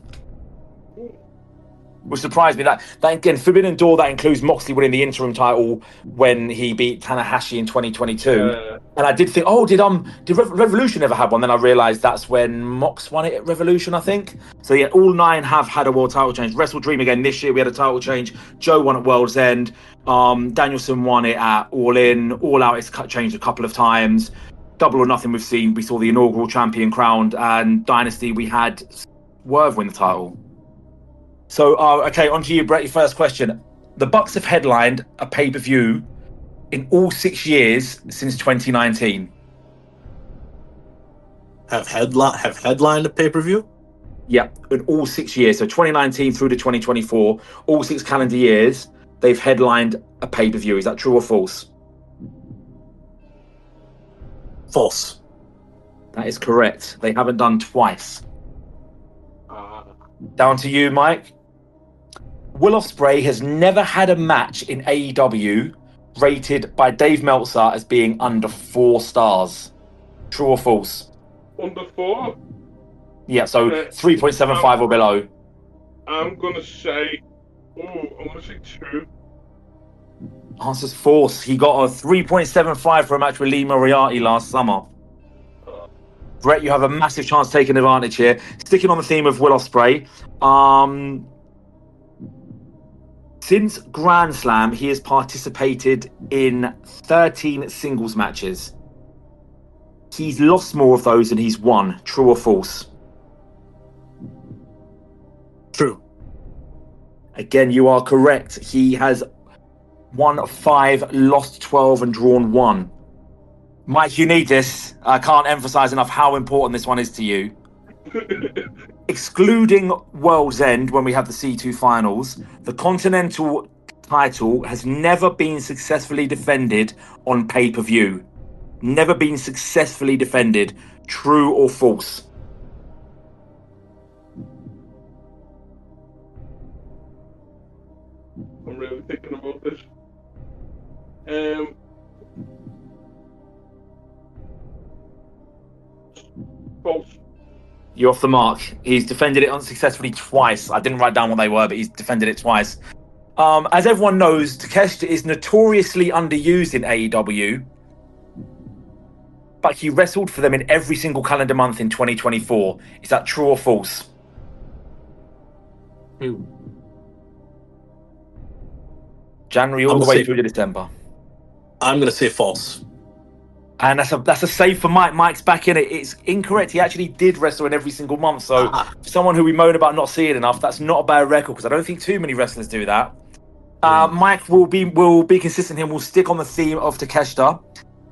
G: Which surprised me. That again, Forbidden Door, that includes Moxley winning the interim title when he beat Tanahashi in 2022. And I did think, did Revolution ever have one? Then I realised that's when Mox won it at Revolution, I think. So yeah, all 9 have had a world title change. Wrestle Dream again this year, we had a title change. Joe won at World's End. Danielson won it at All In. All Out, it's changed a couple of times. Double or Nothing, we saw the inaugural champion crowned, and Dynasty, we had Swerve win the title. So, okay, on to you, Brett. Your first question. The Bucks have headlined a pay-per-view in all 6 years since 2019.
D: Have headlined a pay-per-view?
G: Yeah, in all 6 years. So 2019 through to 2024, all 6 calendar years, they've headlined a pay-per-view. Is that true or false?
D: False.
G: That is correct. They haven't done twice. Down to you, Mike. Will Ospreay has never had a match in AEW rated by Dave Meltzer as being under 4 stars. True or false?
B: Under 4?
G: Yeah, so 3.75 or below.
B: I'm gonna say true.
G: Answer's false. He got a 3.75 for a match with Lee Moriarty last summer. Brett, you have a massive chance taking advantage here. Sticking on the theme of Will Ospreay. Since Grand Slam, he has participated in 13 singles matches. He's lost more of those than he's won. True or false?
D: True.
G: Again, you are correct. He has won 5, lost 12, and drawn 1. Mike, you need this. I can't emphasize enough how important this one is to you. Excluding World's End, when we have the C2 finals, the Continental title has never been successfully defended on pay-per-view. Never been successfully defended. True or false?
B: I'm really thinking about this. False.
G: You're off the mark. He's defended it unsuccessfully twice. I didn't write down what they were, but he's defended it twice. As everyone knows, Takeshita is notoriously underused in AEW, but he wrestled for them in every single calendar month in 2024. Is that true or false? January all the way through to December.
D: I'm going to say false.
G: And that's a save for Mike. Mike's back in it. It's incorrect. He actually did wrestle in every single month. So for someone who we moan about not seeing enough, that's not a bad record because I don't think too many wrestlers do that. Mike will be consistent here. We'll stick on the theme of Takeshita.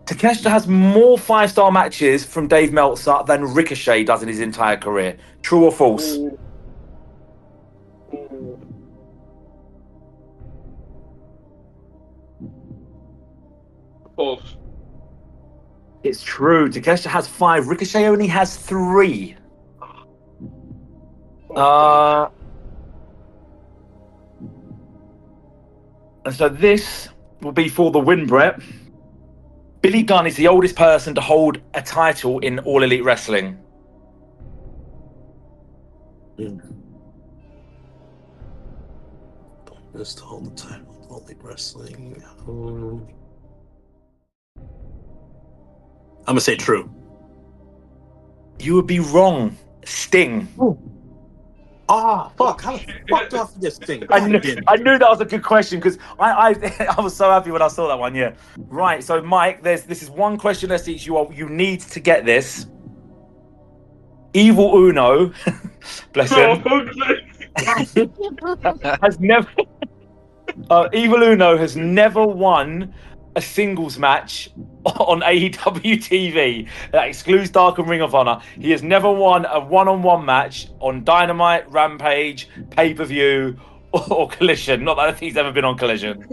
G: Takeshita has more 5-star matches from Dave Meltzer than Ricochet does in his entire career. True or false?
B: False.
G: It's true. Takeshita has 5. Ricochet only has 3. And so this will be for the win, Brett. Billy Gunn is the oldest person to hold a title in All Elite Wrestling.
D: Just to hold the title in All Elite Wrestling. I'm going to say true.
G: You would be wrong. Sting.
D: Oh, fuck. How the fuck do I forget this thing?
G: I knew that was a good question because I was so happy when I saw that one. Yeah. Right. So, Mike, this is one question less each. You need to get this. Evil Uno, bless him, has never. Evil Uno has never won a singles match on AEW TV. That excludes Dark and Ring of Honor. He has never won a one-on-one match on Dynamite, Rampage, pay-per-view, or Collision. Not that I think he's ever been on Collision.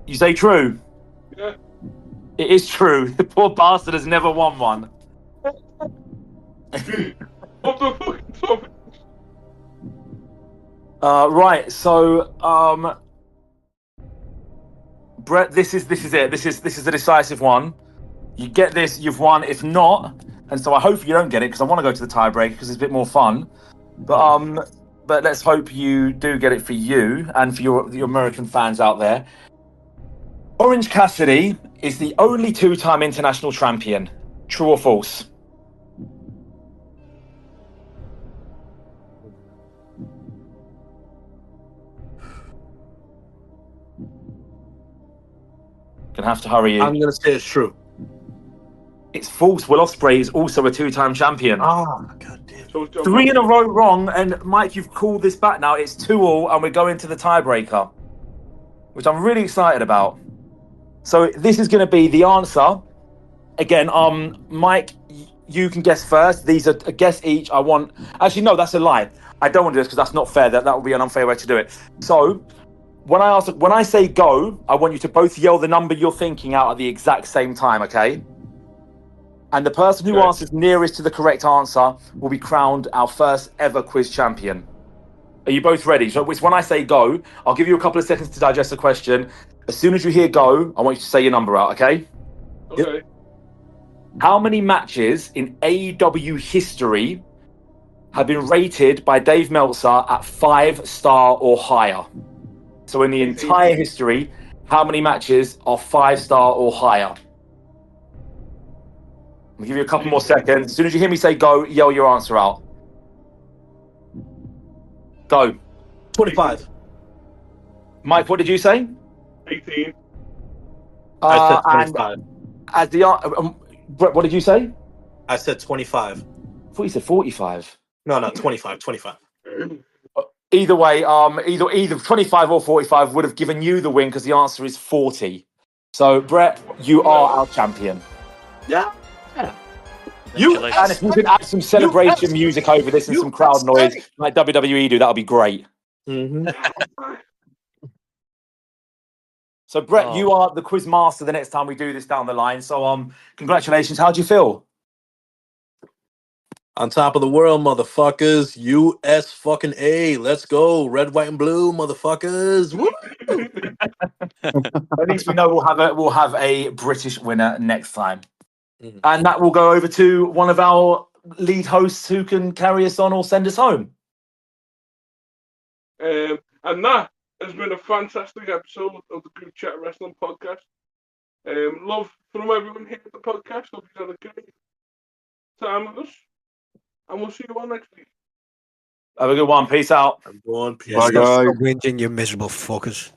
G: You say true?
B: Yeah.
G: It is true. The poor bastard has never won one.
B: What the fucking topic?
G: Right, so Brett, this is it. This is the decisive one. You get this, you've won. If not, and so I hope you don't get it because I want to go to the tiebreak because it's a bit more fun. But let's hope you do get it for you and for your American fans out there. Orange Cassidy is the only two-time international champion. True or false? Gonna have to hurry you.
D: I'm gonna say it's true.
G: It's false. Will Ospreay is also a two-time champion.
D: Oh, god damn.
G: 3 in a row wrong, and Mike, you've called this back now. It's 2-2, and we're going to the tiebreaker, which I'm really excited about. So this is going to be the answer. Again, Mike, you can guess first. These are a guess each. Actually, no, that's a lie. I don't want to do this because that's not fair. That would be an unfair way to do it. So when I say go, I want you to both yell the number you're thinking out at the exact same time, okay? And the person who answers nearest to the correct answer will be crowned our first ever quiz champion. Are you both ready? So it's when I say go, I'll give you a couple of seconds to digest the question. As soon as you hear go, I want you to say your number out, okay?
B: Okay.
G: Yep. How many matches in AEW history have been rated by Dave Meltzer at 5-star or higher? So in the entire history, how many matches are 5-star or higher? I'll give you a couple more seconds. As soon as you hear me say go, yell your answer out. Go.
D: 25.
G: Mike, what did you say?
B: 18.
D: I said 25.
G: And as the Brett, what did you say?
D: I said 25.
G: I thought you said 45.
D: No, 25. 25.
G: Either way, either 25 or 45 would have given you the win because the answer is 40. So, Brett, you are our champion.
D: Yeah.
G: And if you could add some celebration music over this and some crowd noise like WWE do, that would be great.
D: Mm-hmm.
G: So, Brett, you are the quiz master the next time we do this down the line. So, congratulations. How do you feel?
D: On top of the world, motherfuckers. US fucking A. Let's go. Red, white, and blue, motherfuckers. Woo!
G: At least we know we'll have a British winner next time.
D: Mm-hmm.
G: And that will go over to one of our lead hosts who can carry us on or send us home.
B: And that has been a fantastic episode of the Group Chat Wrestling Podcast. Love from everyone here at the podcast. Hope you had a great time with us. And we'll see you all next week.
G: Have a good one. Peace out.
D: I'm going. Peace.
F: Bye, guys.
C: Whinging, you miserable fuckers.